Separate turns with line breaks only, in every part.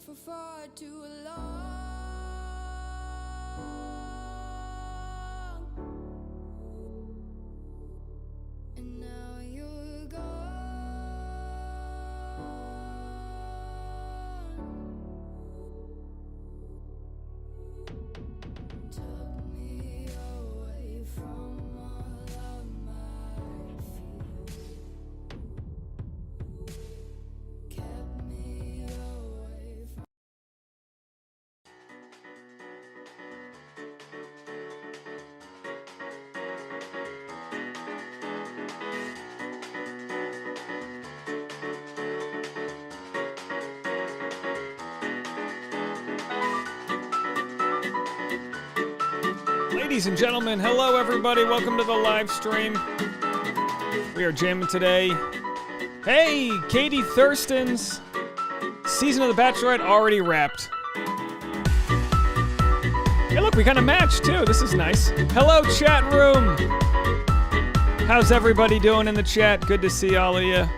for far too long. And now you're gone. Took me away from all of my fears. Kept me away from.
Ladies and gentlemen, hello everybody. Welcome to the live stream. We are jamming today. Hey, Katie Thurston's season of The Bachelorette already wrapped. Hey, look, we kind of matched too. This is nice. Hello, chat room. How's everybody doing in the chat? Good to see all of you.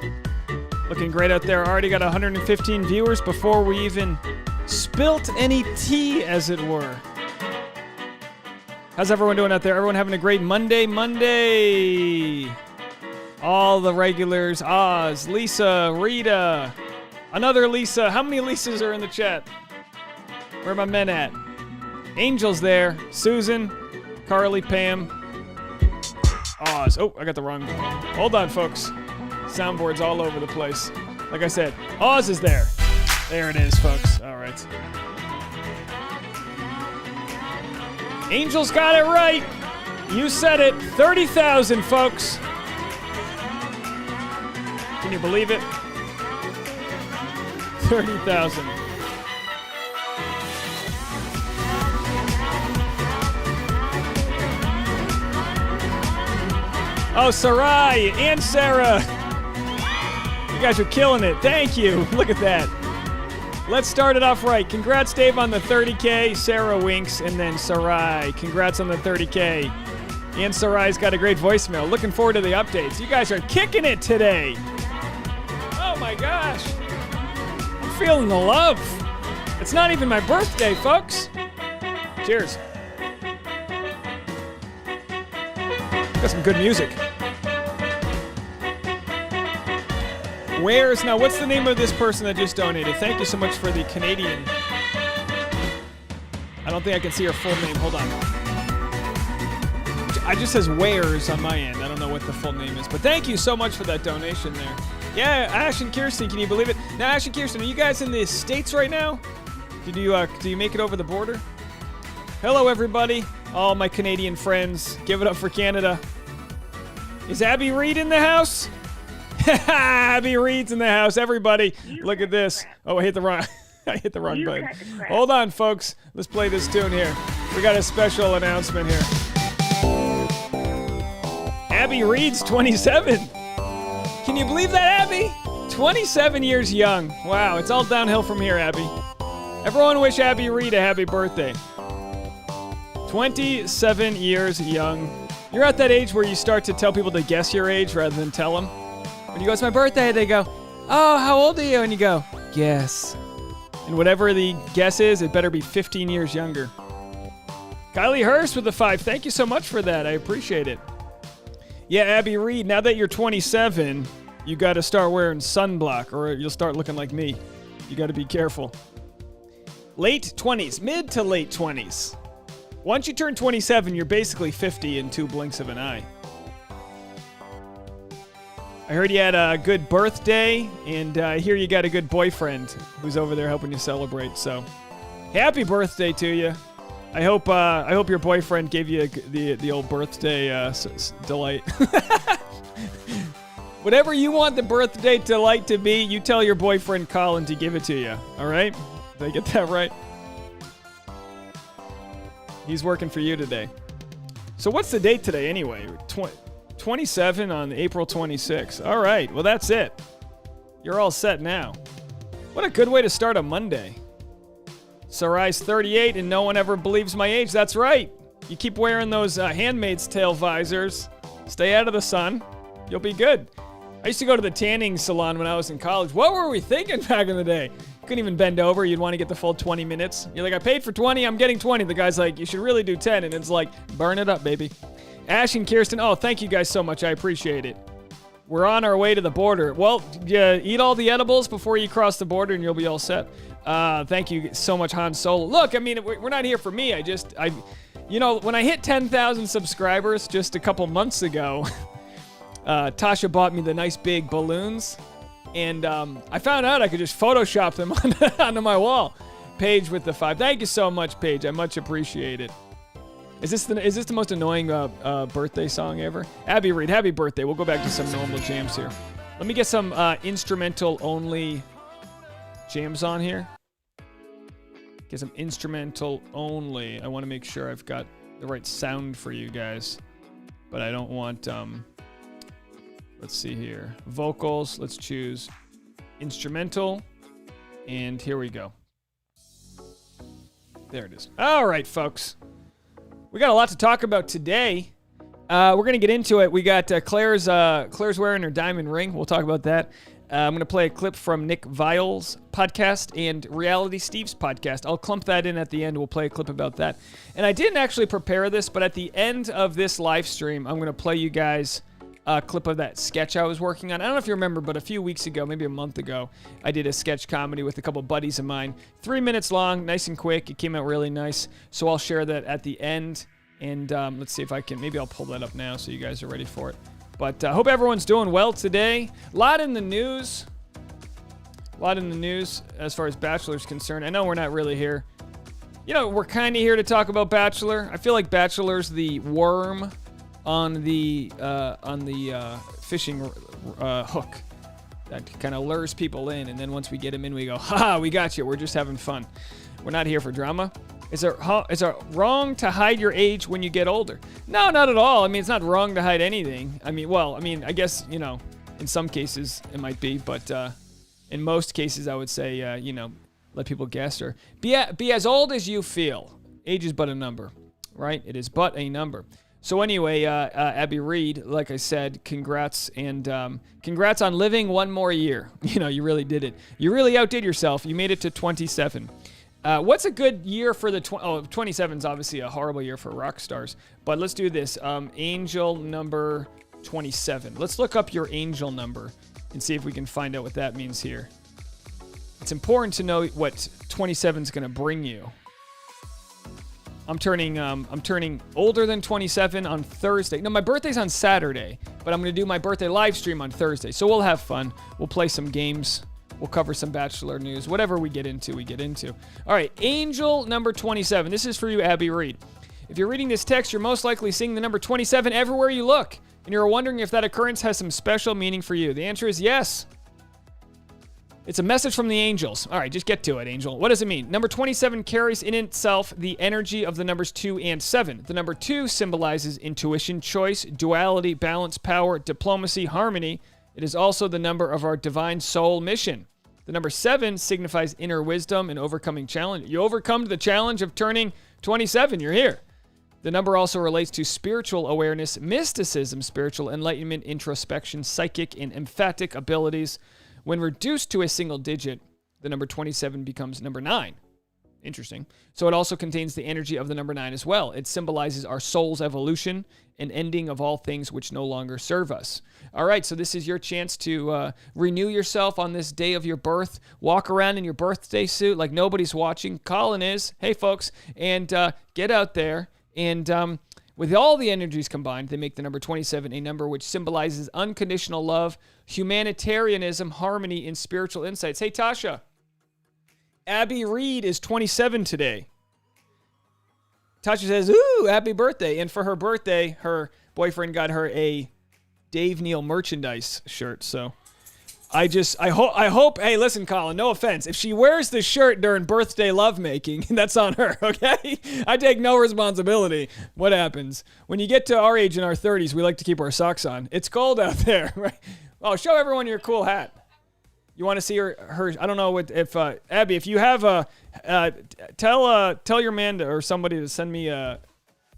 Looking great out there. Already got 115 viewers before we even spilt any tea, as it were. How's everyone doing out there? Everyone having a great Monday? All the regulars. Oz, Lisa, Rita, another Lisa. How many Lisas are in the chat? Where are my men at? Angel's there. Susan, Carly, Pam, Oz. Oh, I got the wrong one. Hold on, folks. Soundboard's all over the place. Like I said, Oz is there. There it is, folks. All right. Angel's got it right. You said it. 30,000, folks. Can you believe it? 30,000. Oh, Sarai and Sarah. You guys are killing it. Thank you. Look at that. Let's start it off right. Congrats, Dave, on the 30K. Sarah winks, and then Sarai. Congrats on the 30K. And Sarai's got a great voicemail. Looking forward to the updates. You guys are kicking it today. Oh my gosh. I'm feeling the love. It's not even my birthday, folks. Cheers. Got some good music. Where's now? What's the name of this person that just donated? Thank you so much for the Canadian. I don't think I can see her full name. Hold on. It just says Where's on my end. I don't know what the full name is, but thank you so much for that donation there. Yeah, Ash and Kirsten, can you believe it? Now, Ash and Kirsten, are you guys in the States right now? Do you make it over the border? Hello, everybody. All my Canadian friends. Give it up for Canada. Is Abby Reed in the house? Abby Reed's in the house. Everybody, look at this. Oh, I hit the wrong button. Hold on, folks. Let's play this tune here. We got a special announcement here. Abby Reed's 27. Can you believe that, Abby? 27 years young. Wow, it's all downhill from here, Abby. Everyone wish Abby Reed a happy birthday. 27 years young. You're at that age where you start to tell people to guess your age rather than tell them. When you go, it's my birthday, they go, oh, how old are you? And you go, guess. And whatever the guess is, it better be 15 years younger. Kylie Hurst with the 5. Thank you so much for that. I appreciate it. Yeah, Abby Reed, now that you're 27, you got to start wearing sunblock or you'll start looking like me. You got to be careful. Late 20s, mid to late 20s. Once you turn 27, you're basically 50 in 2 blinks of an eye. I heard you had a good birthday, and I hear you got a good boyfriend who's over there helping you celebrate. So, happy birthday to you. I hope your boyfriend gave you the old birthday delight. Whatever you want the birthday delight to be, you tell your boyfriend Colin to give it to you. All right? Did I get that right? He's working for you today. So what's the date today anyway? 27 on April 26th. All right. Well, that's it. You're all set now. What a good way to start a Monday. Sarai's 38 and no one ever believes my age. That's right. You keep wearing those Handmaid's Tale visors. Stay out of the sun. You'll be good. I used to go to the tanning salon when I was in college. What were we thinking back in the day? Couldn't even bend over. You'd want to get the full 20 minutes. You're like, I paid for 20. I'm getting 20. The guy's like, you should really do 10. And it's like, burn it up, baby. Ash and Kirsten, oh, thank you guys so much. I appreciate it. We're on our way to the border. Well, eat all the edibles before you cross the border and you'll be all set. Thank you so much, Han Solo. Look, I mean, we're not here for me. When I hit 10,000 subscribers just a couple months ago, Tasha bought me the nice big balloons. And I found out I could just Photoshop them onto my wall. Paige with the 5. Thank you so much, Paige. I much appreciate it. Is this the most annoying birthday song ever? Abby Reed, happy birthday. We'll go back to some normal jams here. Let me get some instrumental only jams on here. Get some instrumental only. I want to make sure I've got the right sound for you guys. But I don't want, let's see here. Vocals, let's choose instrumental. And here we go. There it is. All right, folks. We got a lot to talk about today. We're going to get into it. We got Claire's wearing her diamond ring. We'll talk about that. I'm going to play a clip from Nick Viall's podcast and Reality Steve's podcast. I'll clump that in at the end. We'll play a clip about that. And I didn't actually prepare this, but at the end of this live stream, I'm going to play you guys a clip of that sketch I was working on. I don't know if you remember, but a few weeks ago, maybe a month ago, I did a sketch comedy with a couple buddies of mine. 3 minutes long, nice and quick. It came out really nice. So I'll share that at the end. And let's see if I can, maybe I'll pull that up now so you guys are ready for it. But I hope everyone's doing well today. A lot in the news as far as Bachelor's concerned. I know we're not really here. You know, we're kind of here to talk about Bachelor. I feel like Bachelor's the worm on the fishing hook that kind of lures people in. And then once we get them in, we go, ha, we got you. We're just having fun. We're not here for drama. Is it wrong to hide your age when you get older? No, not at all. I mean, it's not wrong to hide anything. I mean, well, I mean, I guess, you know, in some cases it might be, but in most cases I would say, you know, let people guess or be as old as you feel. Age is but a number, right? It is but a number. So anyway, Abby Reed, like I said, congrats, and congrats on living one more year. You know, you really did it. You really outdid yourself. You made it to 27. What's a good year for the 27 is obviously a horrible year for rock stars, but let's do this. Angel number 27. Let's look up your angel number and see if we can find out what that means here. It's important to know what 27 is going to bring you. I'm turning older than 27 on Thursday. No, my birthday's on Saturday, but I'm going to do my birthday live stream on Thursday. So we'll have fun. We'll play some games. We'll cover some Bachelor news. Whatever we get into, we get into. All right, angel number 27. This is for you, Abby Reed. If you're reading this text, you're most likely seeing the number 27 everywhere you look, and you're wondering if that occurrence has some special meaning for you. The answer is yes. It's a message from the angels. All right, just get to it, angel. What does it mean? Number 27 carries in itself the energy of the numbers 2 and 7. The number 2 symbolizes intuition, choice, duality, balance, power, diplomacy, harmony. It is also the number of our divine soul mission. The number 7 signifies inner wisdom and overcoming challenge. You overcome the challenge of turning 27. You're here. The number also relates to spiritual awareness, mysticism, spiritual enlightenment, introspection, psychic, and emphatic abilities. When reduced to a single digit, the number 27 becomes number 9. Interesting. So it also contains the energy of the number 9 as well. It symbolizes our soul's evolution and ending of all things which no longer serve us. All right, so this is your chance to renew yourself on this day of your birth. Walk around in your birthday suit like nobody's watching. Colin is. Hey, folks. And get out there. And with all the energies combined, they make the number 27 a number which symbolizes unconditional love, humanitarianism, harmony, and spiritual insights. Hey, Tasha. Abby Reed is 27 today. Tasha says, ooh, happy birthday. And for her birthday, her boyfriend got her a Dave Neal merchandise shirt. So I hope, hey, listen, Colin, no offense. If she wears this shirt during birthday lovemaking, that's on her, okay? I take no responsibility. What happens? When you get to our age in our 30s, we like to keep our socks on. It's cold out there, right? Oh, show everyone your cool hat. You want to see her? I don't know if Abby, if you have tell your man or somebody to send me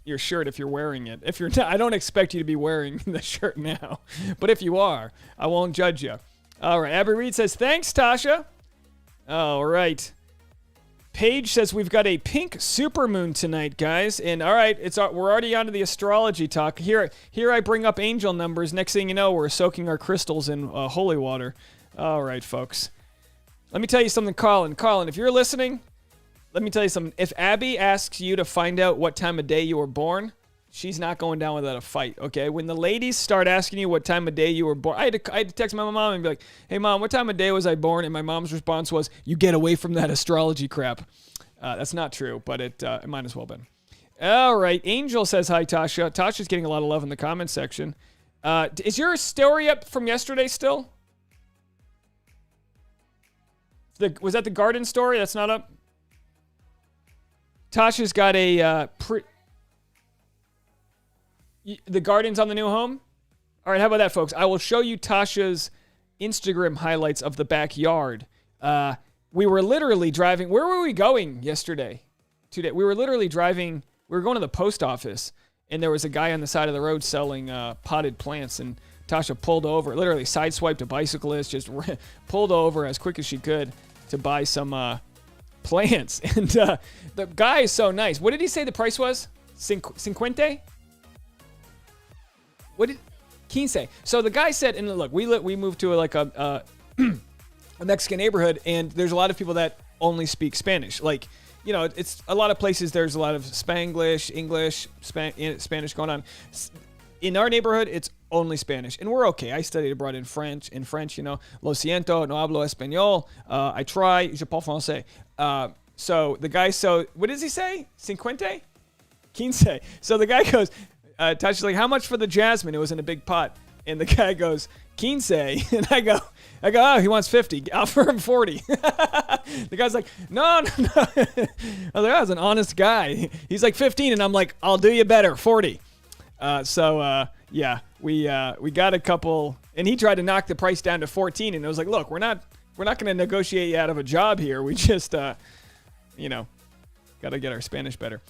your shirt if you're wearing it. If you're not, I don't expect you to be wearing the shirt now, but if you are, I won't judge you. All right, Abby Reed says, thanks, Tasha. All right. Paige says, we've got a pink supermoon tonight, guys. And all right, we're already on to the astrology talk. Here I bring up angel numbers. Next thing you know, we're soaking our crystals in holy water. All right, folks. Let me tell you something, Colin. Colin, if you're listening, let me tell you something. If Abby asks you to find out what time of day you were born, she's not going down without a fight, okay? When the ladies start asking you what time of day you were born, I had to text my mom and be like, hey, Mom, what time of day was I born? And my mom's response was, you get away from that astrology crap. That's not true, but it might as well been. All right, Angel says hi, Tasha. Tasha's getting a lot of love in the comments section. Is your story up from yesterday still? Was that the garden story? That's not up? Tasha's got a... The garden's on the new home? All right, how about that, folks? I will show you Tasha's Instagram highlights of the backyard. We were literally driving. Where were we going yesterday? Today, we were literally driving. We were going to the post office, and there was a guy on the side of the road selling potted plants, and Tasha pulled over, literally sideswiped a bicyclist, just pulled over as quick as she could to buy some plants. And the guy is so nice. What did he say the price was? Cinquente? What did Quince? So the guy said, and look, we moved to a Mexican neighborhood, and there's a lot of people that only speak Spanish. Like, you know, it's a lot of places. There's a lot of Spanglish, English, Spanish going on. In our neighborhood, it's only Spanish, and we're okay. I studied abroad in French, you know. Lo siento, no hablo español. I try, je parle français. So the guy, what does he say? Cinquente? Quince. So the guy goes, Tasha's like, how much for the jasmine? It was in a big pot. And the guy goes, 15. And I go, oh, he wants 50. I'll offer him 40. The guy's like, no, no, no. I was like, oh, that's an honest guy. He's like 15, and I'm like, I'll do you better, 40. Yeah, we got a couple, and he tried to knock the price down to 14, and it was like, look, we're not going to negotiate you out of a job here. We just, got to get our Spanish better.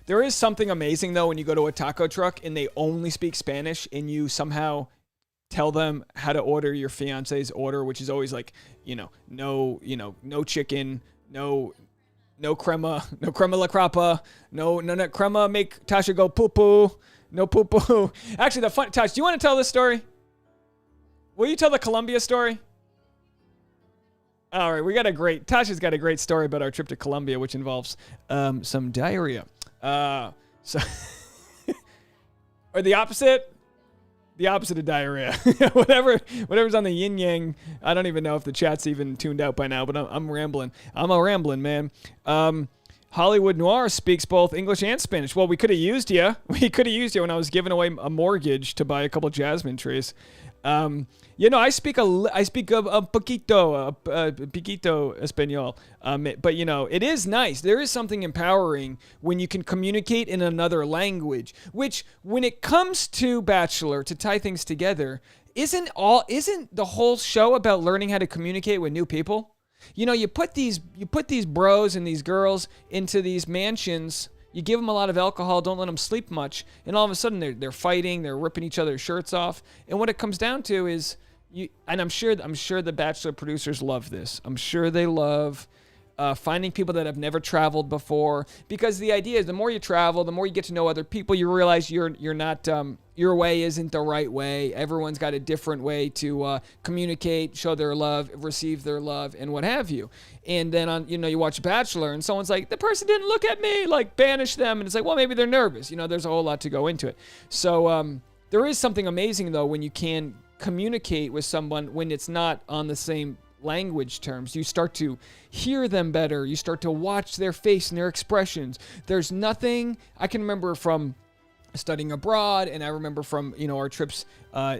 There is something amazing, though, when you go to a taco truck and they only speak Spanish and you somehow tell them how to order your fiance's order, which is always like, no chicken, no crema, no crema la crapa, no crema, make Tasha go poo-poo, no poo-poo. Actually, Tash, do you want to tell this story? Will you tell the Colombia story? All right, Tasha's got a great story about our trip to Colombia, which involves some diarrhea. Or the opposite of diarrhea. Whatever's on the yin yang. I don't even know if the chat's even tuned out by now, but I'm rambling. I'm a rambling man. Hollywood Noir speaks both English and Spanish. Well, we could have used you. We could have used you when I was giving away a mortgage to buy a couple jasmine trees. I speak a poquito español. But it is nice. There is something empowering when you can communicate in another language, which when it comes to Bachelor, to tie things together, isn't the whole show about learning how to communicate with new people? You put these bros and these girls into these mansions. You give them a lot of alcohol, don't let them sleep much, and all of a sudden they're fighting, they're ripping each other's shirts off. And what it comes down to is I'm sure the Bachelor producers love this. I'm sure they love finding people that have never traveled before, because the idea is the more you travel, the more you get to know other people, you realize you're not your way isn't the right way. Everyone's got a different way to communicate, show their love, receive their love, and what have you. And then you watch Bachelor, and someone's like, the person didn't look at me, like banish them, and it's like, well, maybe they're nervous. There's a whole lot to go into it. So there is something amazing though when you can communicate with someone when it's not on the same language terms. You start to hear them better. You start to watch their face and their expressions. There's nothing I can remember from studying abroad, and I remember from our trips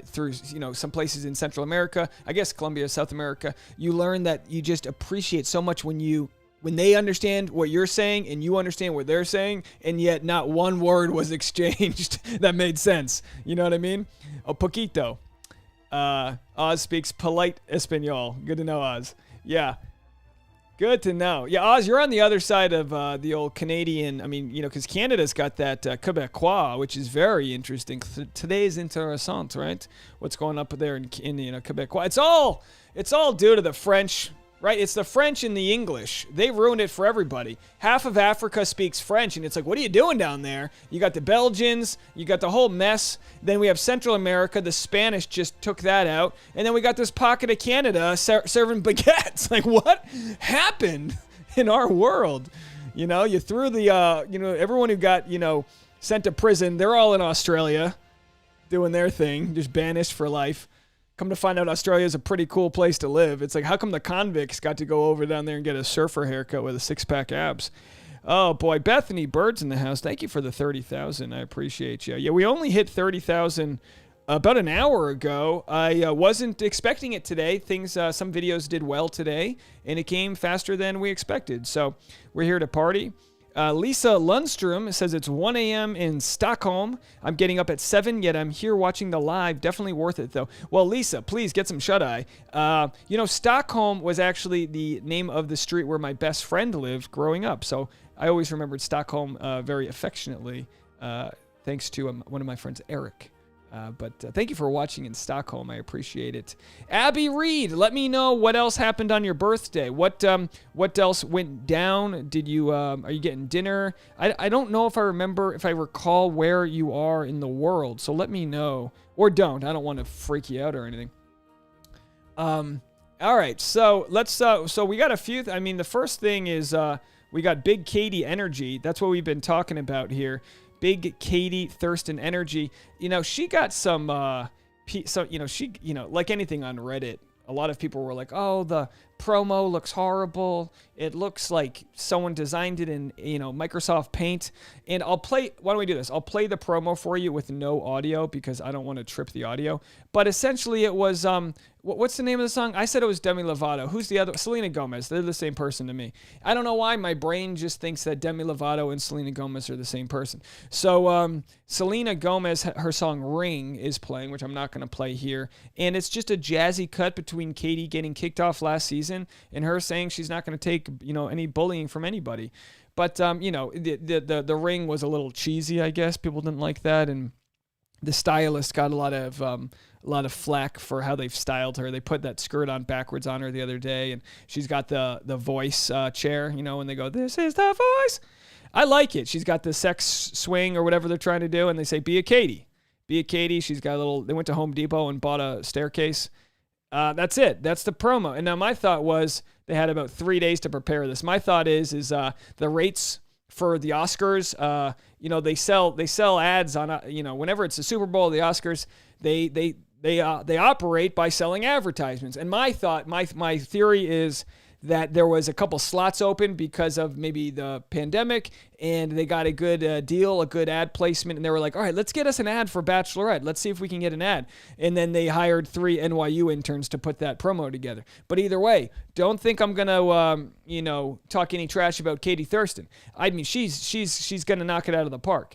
through some places in Central America, I guess Colombia, South America. You learn that you just appreciate so much when they understand what you're saying and you understand what they're saying, and yet not one word was exchanged that made sense. You know what I mean? A poquito. Oz speaks polite Espanol. Good to know, Oz. Yeah. Good to know. Yeah, Oz, you're on the other side of the old Canadian. I mean, because Canada's got that Quebecois, which is very interesting. Today's interessant, right? What's going up there in Quebecois? It's all due to the French, right? It's the French and the English. They ruined it for everybody. Half of Africa speaks French, and it's like, what are you doing down there? You got the Belgians, you got the whole mess. Then we have Central America. The Spanish just took that out. And then we got this pocket of Canada serving baguettes. Like, what happened in our world? You threw the, everyone who got, sent to prison, they're all in Australia doing their thing, just banished for life. Come to find out, Australia is a pretty cool place to live. It's like, how come the convicts got to go over down there and get a surfer haircut with a six-pack abs? Oh, boy. Bethany Bird's in the house. Thank you for the 30,000. I appreciate you. Yeah, we only hit 30,000 about an hour ago. I wasn't expecting it today. Some videos did well today, and it came faster than we expected. So we're here to party. Lisa Lundstrom says it's 1 a.m. in Stockholm. I'm getting up at 7, yet I'm here watching the live. Definitely worth it, though. Well, Lisa, please get some shut-eye. Stockholm was actually the name of the street where my best friend lived growing up. So I always remembered Stockholm very affectionately, thanks to one of my friends, Eric. But thank you for watching in Stockholm. I appreciate it. Abby Reed, let me know what else happened on your birthday. What else went down? Did you are you getting dinner? I don't know if I recall where you are in the world. So let me know, or don't. I don't want to freak you out or anything. All right. So let's. So we got a few. The first thing is we got Big Katie energy. That's what we've been talking about here. Big Katie Thurston energy. She got some, like anything on Reddit, a lot of people were like, oh, the promo looks horrible. It looks like someone designed it in, Microsoft Paint. And why don't we do this? I'll play the promo for you with no audio because I don't want to trip the audio. But essentially it was, what's the name of the song? I said it was Demi Lovato. Who's the other? Selena Gomez. They're the same person to me. I don't know why my brain just thinks that Demi Lovato and Selena Gomez are the same person. So Selena Gomez, her song Ring is playing, which I'm not going to play here. And it's just a jazzy cut between Katie getting kicked off last season and her saying she's not going to take, any bullying from anybody. But, the ring was a little cheesy, I guess. People didn't like that. And the stylist got a lot of flack for how they've styled her. They put that skirt on backwards on her the other day, and she's got the voice chair, and they go, "This is the voice." I like it. She's got the sex swing or whatever they're trying to do, and they say, "Be a Katie. Be a Katie." She's got they went to Home Depot and bought a staircase. That's it. That's the promo. And now my thought was they had about 3 days to prepare this. My thought is the rates for the Oscars, they sell ads on, whenever it's the Super Bowl, the Oscars, they operate by selling advertisements. And my thought, my theory is that there was a couple slots open because of maybe the pandemic, and they got a good deal, a good ad placement, and they were like, all right, let's get us an ad for Bachelorette. Let's see if we can get an ad. And then they hired 3 NYU interns to put that promo together. But either way, don't think I'm going to, talk any trash about Katie Thurston. I mean, she's going to knock it out of the park.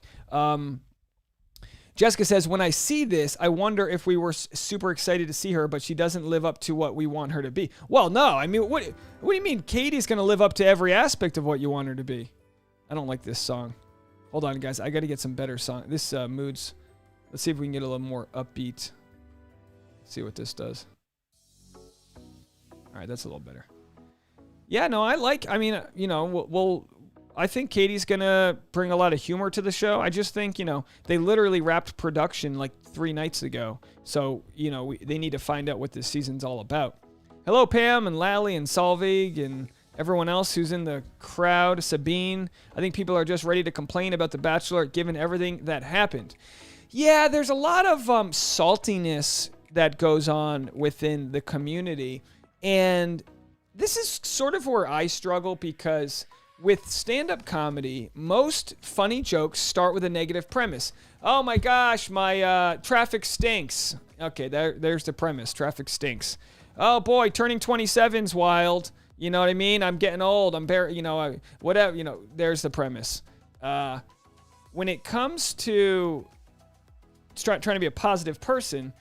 Jessica says, when I see this, I wonder if we were super excited to see her, but she doesn't live up to what we want her to be. Well, no. I mean, what do you mean Katie's going to live up to every aspect of what you want her to be? I don't like this song. Hold on, guys. I got to get some better song. This moods. Let's see if we can get a little more upbeat. See what this does. All right, that's a little better. Yeah, no, I think Katie's going to bring a lot of humor to the show. I just think, they literally wrapped production like 3 nights ago. So, they need to find out what this season's all about. Hello, Pam and Lally and Solveig and everyone else who's in the crowd. Sabine. I think people are just ready to complain about The Bachelor given everything that happened. Yeah, there's a lot of saltiness that goes on within the community. And this is sort of where I struggle because with stand-up comedy, most funny jokes start with a negative premise. Oh my gosh, my traffic stinks. Okay, there's the premise. Traffic stinks. Oh boy, turning 27's wild. You know what I mean? I'm getting old. I'm whatever. There's the premise. When it comes to trying to be a positive person,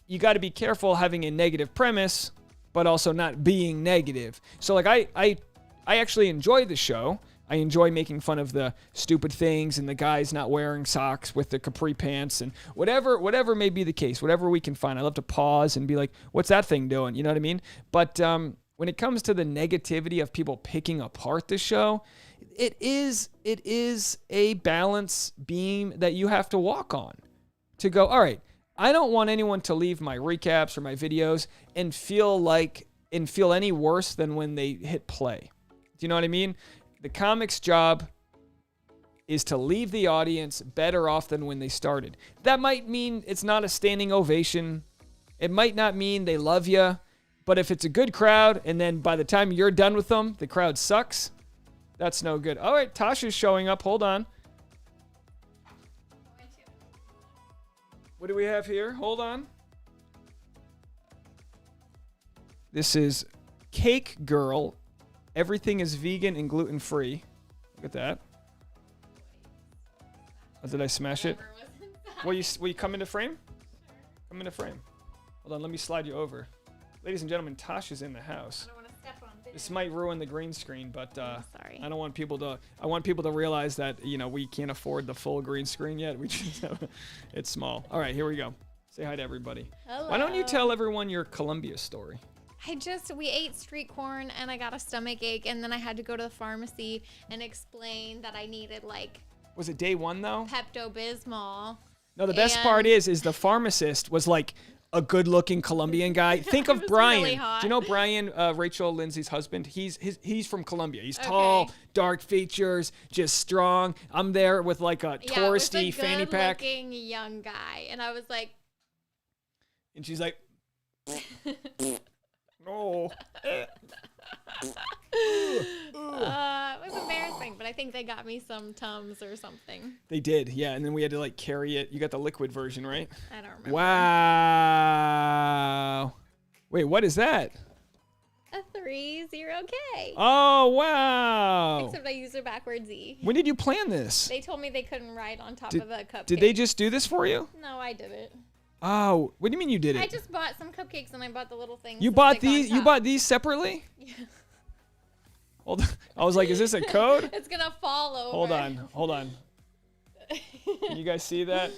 you got to be careful having a negative premise, but also not being negative. So like I actually enjoy the show. I enjoy making fun of the stupid things and the guys not wearing socks with the capri pants and whatever may be the case, whatever we can find. I love to pause and be like, what's that thing doing? You know what I mean? But when it comes to the negativity of people picking apart the show, it is a balance beam that you have to walk on to go, all right, I don't want anyone to leave my recaps or my videos and feel any worse than when they hit play. Do you know what I mean? The comic's job is to leave the audience better off than when they started. That might mean it's not a standing ovation. It might not mean they love you. But if it's a good crowd, and then by the time you're done with them, the crowd sucks, that's no good. All right, Tasha's showing up. Hold on. What do we have here? Hold on. This is Cake Girl. Everything is vegan and gluten-free. Look at that. Oh, did I smash it? Will you come into frame? Come into frame. Hold on, let me slide you over. Ladies and gentlemen, Tasha's in the house.
I don't want to step on video.
This might ruin the green screen, but
sorry.
I don't want people to. I want people to realize that we can't afford the full green screen yet. We just have, it's small. All right, here we go. Say hi to everybody.
Hello.
Why don't you tell everyone your Columbia story?
We ate street corn and I got a stomach ache, and then I had to go to the pharmacy and explain that I needed
Was it day 1 though?
Pepto-Bismol.
No, the best part is the pharmacist was like a good-looking Colombian guy. Think of Brian.
Really hot.
Do you know Brian, Rachel Lindsay's husband? He's from Colombia. He's tall, dark features, just strong. I'm there with like a touristy fanny pack.
Good-looking young guy, and I was like,
and she's like, no.
It was embarrassing, but I think they got me some Tums or something.
They did, yeah. And then we had to like carry it. You got the liquid version, right?
I don't remember.
Wow. Wait, what is that?
A 30K.
Oh, wow.
Except I used a backwards E.
When did you plan this?
They told me they couldn't ride on top of a cupcake.
Did they just do this for you?
No, I did it.
Oh, what do you mean you did it?
I just bought some cupcakes and I bought the little things.
You
to
bought
stick on
these? You
top.
bought these separately?
Yeah.
Hold on. I was like, is this a code?
It's gonna fall over.
Hold on. Can you guys see that?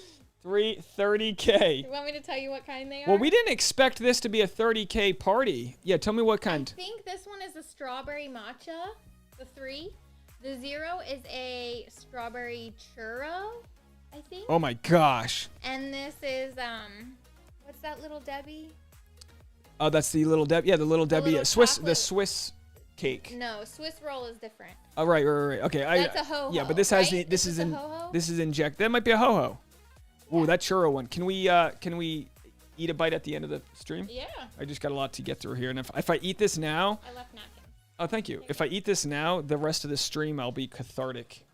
30K.
You want me to tell you what kind they are?
Well, we didn't expect this to be a 30K party. Yeah, tell me what kind.
I think this one is a strawberry matcha, the 3. The 0 is a strawberry churro, I think.
Oh my gosh.
And this is what's that, Little Debbie?
Oh, that's the little Debbie. Yeah, the little Debbie.
little
Swiss, the
chocolate-
Swiss cake.
No, Swiss roll is different.
Oh, right. Okay.
That's a ho-ho.
Yeah, but this has
right?
this is
a
in
ho-ho?
this is inject. That might be a ho ho. Ooh, that churro one. Can we eat a bite at the end of the stream?
Yeah.
I just got a lot to get through here, and if I eat this now,
I left napkins.
oh, thank you. If I eat this now, the rest of the stream I'll be cathartic.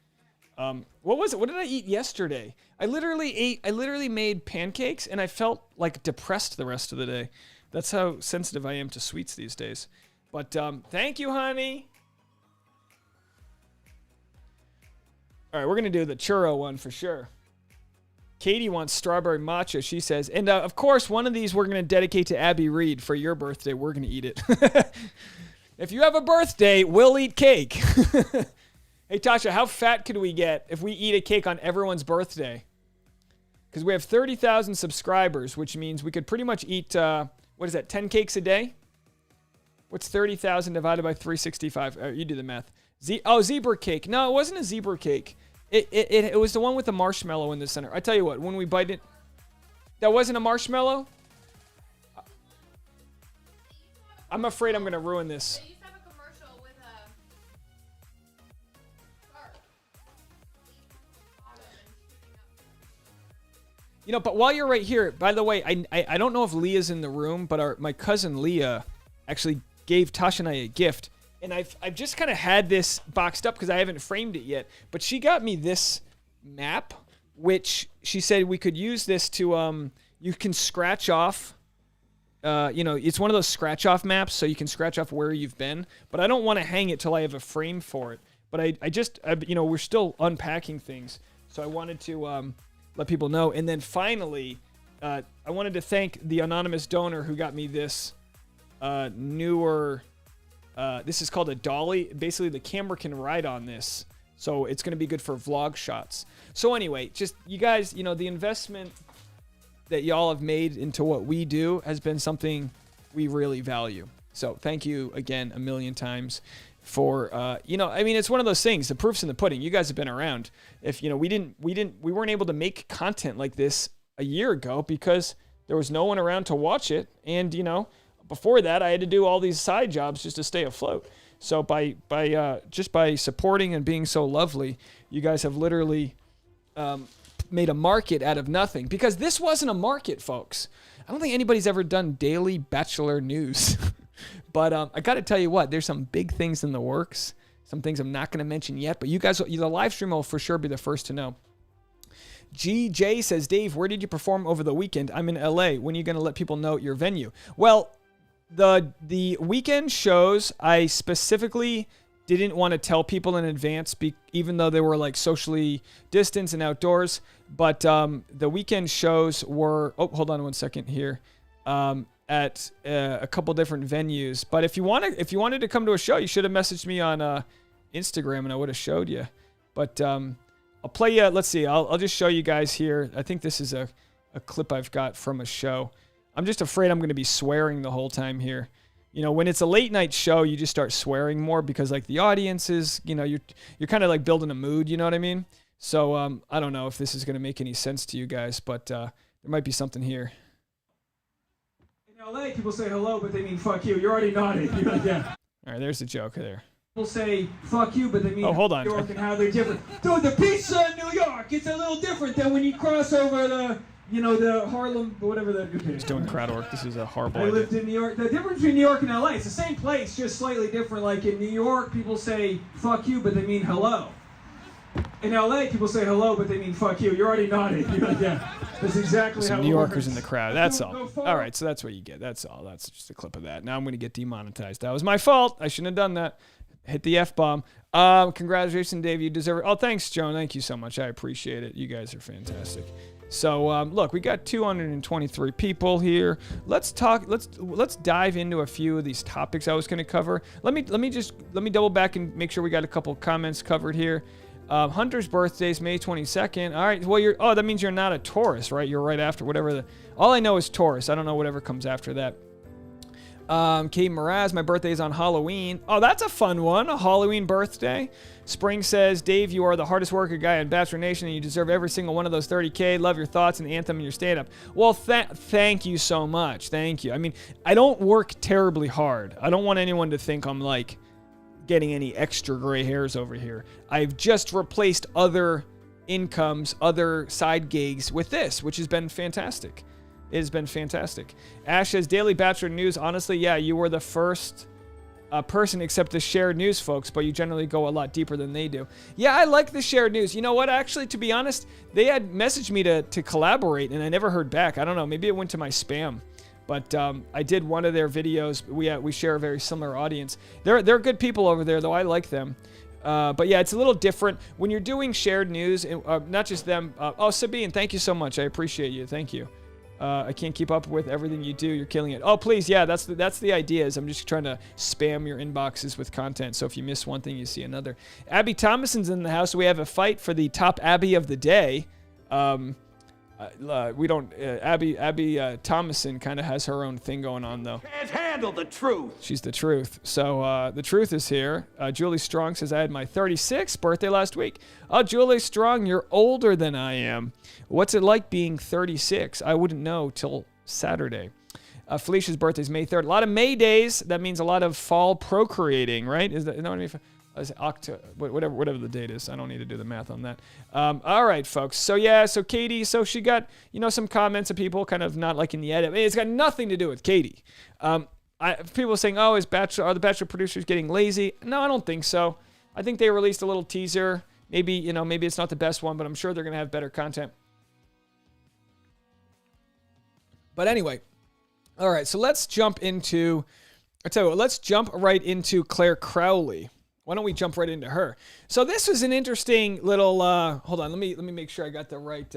What was it? What did I eat yesterday? I literally made pancakes, and I felt like depressed the rest of the day. That's how sensitive I am to sweets these days. But thank you, honey. All right, we're gonna do the churro one for sure. Katie wants strawberry matcha, she says. And of course, one of these we're going to dedicate to Abby Reed for your birthday. We're going to eat it. If you have a birthday, we'll eat cake. Hey, Tasha, how fat could we get if we eat a cake on everyone's birthday? Because we have 30,000 subscribers, which means we could pretty much eat, what is that, 10 cakes a day? What's 30,000 divided by 365? You do the math. Zebra cake. No, it wasn't a zebra cake. It was the one with the marshmallow in the center. I tell you what, when we bite it, that wasn't a marshmallow? I'm afraid I'm going to ruin this.
They used to have a commercial with a shark.
You know, but while you're right here, by the way, I don't know if Leah's in the room, but my cousin Leah actually gave Tasha and I a gift. And I've just kind of had this boxed up because I haven't framed it yet. But she got me this map, which she said we could use this to, you can scratch off, it's one of those scratch off maps, so you can scratch off where you've been. But I don't want to hang it till I have a frame for it. But we're still unpacking things. So I wanted to let people know. And then finally, I wanted to thank the anonymous donor who got me this newer... this is called a dolly. Basically, the camera can ride on this. So it's going to be good for vlog shots. So anyway, just you guys, the investment that y'all have made into what we do has been something we really value. So thank you again a million times for, it's one of those things. The proof's in the pudding. You guys have been around. If, we weren't able to make content like this a year ago because there was no one around to watch it. And, before that, I had to do all these side jobs just to stay afloat. So by supporting and being so lovely, you guys have literally made a market out of nothing. Because this wasn't a market, folks. I don't think anybody's ever done daily Bachelor news. But I got to tell you what, there's some big things in the works. Some things I'm not going to mention yet. But you guys, the live stream will for sure be the first to know. GJ says, Dave, where did you perform over the weekend? I'm in LA. When are you going to let people know your venue? Well, the weekend shows, I specifically didn't want to tell people in advance, even though they were like socially distanced and outdoors. But the weekend shows were, hold on one second here, at a couple different venues. But if you wanted to come to a show, you should have messaged me on Instagram and I would have showed you. But I'll play you. Let's see. I'll just show you guys here. I think this is a clip I've got from a show. I'm just afraid I'm going to be swearing the whole time here. When it's a late night show, you just start swearing more because like the audience is, you're kind of like building a mood, you know what I mean? So I don't know if this is going to make any sense to you guys, but there might be something here. In LA, people say hello, but they mean fuck you. You're already nodding. You're like, yeah. All right, there's the joke there. People say fuck you, but they mean
hold on.
New York and how they're different. Dude, the pizza in New York, it's a little different than when you cross over
you know, the Harlem, whatever the... Okay.
Just doing crowd work. This is a horrible
I
idea.
lived in New York. The difference between New York and LA, it's the same place, just slightly different. Like in New York, people say fuck you, but they mean hello. In LA, people say hello, but they mean fuck you. You're already nodding. You're like, yeah, that's exactly
Some
how
New
it
Yorkers
works.
in the crowd. That's
Go
all.
forward.
All right, so that's what you get. That's all. That's just a clip of that. Now I'm going to get demonetized. That was my fault. I shouldn't have done that. Hit the F-bomb. Congratulations, Dave. You deserve it. Oh, thanks, Joan. Thank you so much. I appreciate it. You guys are fantastic. So, look, we got 223 people here. Let's talk. Let's dive into a few of these topics I was going to cover. Let me double back and make sure we got a couple comments covered here. Hunter's birthday is May 22nd. All right. Well, that means you're not a Taurus, right? You're right after whatever all I know is Taurus. I don't know whatever comes after that. Kate Mraz, my birthday is on Halloween. Oh, that's a fun one. A Halloween birthday. Spring says, Dave, you are the hardest worker guy in Bachelor Nation, and you deserve every single one of those 30K. Love your thoughts and anthem and your stand-up. Well, thank you so much. Thank you. I mean, I don't work terribly hard. I don't want anyone to think I'm like getting any extra gray hairs over here. I've just replaced other incomes, other side gigs with this, which has been fantastic. It has been fantastic. Ash says, Daily Bachelor News. Honestly, yeah, you were the first person except the shared news folks, but you generally go a lot deeper than they do. Yeah, I like the shared news. You know what? Actually, to be honest, they had messaged me to collaborate, and I never heard back. I don't know. Maybe it went to my spam. But I did one of their videos. We share a very similar audience. They're good people over there, though. I like them. But yeah, it's a little different when you're doing shared news. And, not just them. Sabine, thank you so much. I appreciate you. Thank you. I can't keep up with everything you do. You're killing it. Oh, please. Yeah, that's the idea is I'm just trying to spam your inboxes with content. So if you miss one thing, you see another. Abby Thomason's in the house. We have a fight for the top Abby of the day. We don't. Abby Thomason kind of has her own thing going on, though.
Can't handle the truth.
She's the truth. So the truth is here. Julie Strong says, I had my 36th birthday last week. Oh, Julie Strong, you're older than I am. What's it like being 36? I wouldn't know till Saturday. Felicia's birthday is May 3rd. A lot of May days. That means a lot of fall procreating, right? Is that, you know what I mean? Whatever the date is. I don't need to do the math on that. All right, folks. So Katie, she got, some comments of people kind of not liking the edit. It's got nothing to do with Katie. People are saying, are the Bachelor producers getting lazy? No, I don't think so. I think they released a little teaser. Maybe it's not the best one, but I'm sure they're going to have better content. But anyway, all right, so let's jump right into Clare Crowley. Why don't we jump right into her? So this was an interesting little, hold on, let me make sure I got the right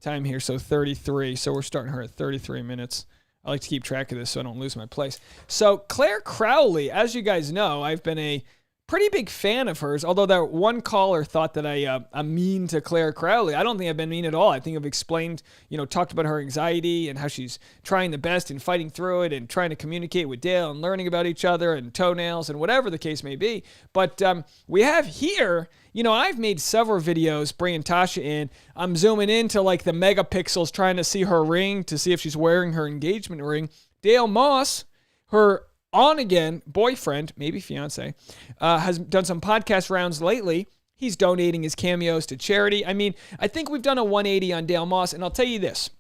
time here. So 33, so we're starting her at 33 minutes. I like to keep track of this so I don't lose my place. So Clare Crowley, as you guys know, I've been a pretty big fan of hers, although that one caller thought that I'm mean to Clare Crowley. I don't think I've been mean at all. I think I've explained, talked about her anxiety and how she's trying the best and fighting through it and trying to communicate with Dale and learning about each other and toenails and whatever the case may be. But we have here, I've made several videos bringing Tasha in. I'm zooming into like the megapixels trying to see her ring to see if she's wearing her engagement ring. Dale Moss, her on-again boyfriend, maybe fiance, has done some podcast rounds lately. He's donating his cameos to charity. I mean, I think we've done a 180 on Dale Moss, and I'll tell you this.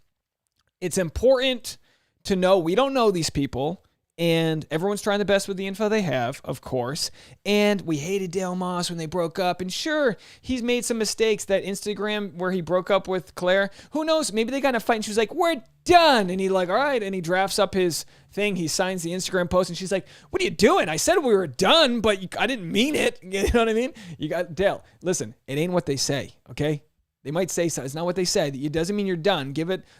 It's important to know we don't know these people, and everyone's trying the best with the info they have, of course, and we hated Dale Moss when they broke up, and sure, he's made some mistakes. That Instagram where he broke up with Claire, who knows, maybe they got in a fight, and she was like, we're done, and he like, all right, and he drafts up his thing, he signs the Instagram post, and she's like, what are you doing? I said we were done, but I didn't mean it. You know what I mean? You got Dale, listen, it ain't what they say, okay? They might say so. It's not what they said. It doesn't mean you're done.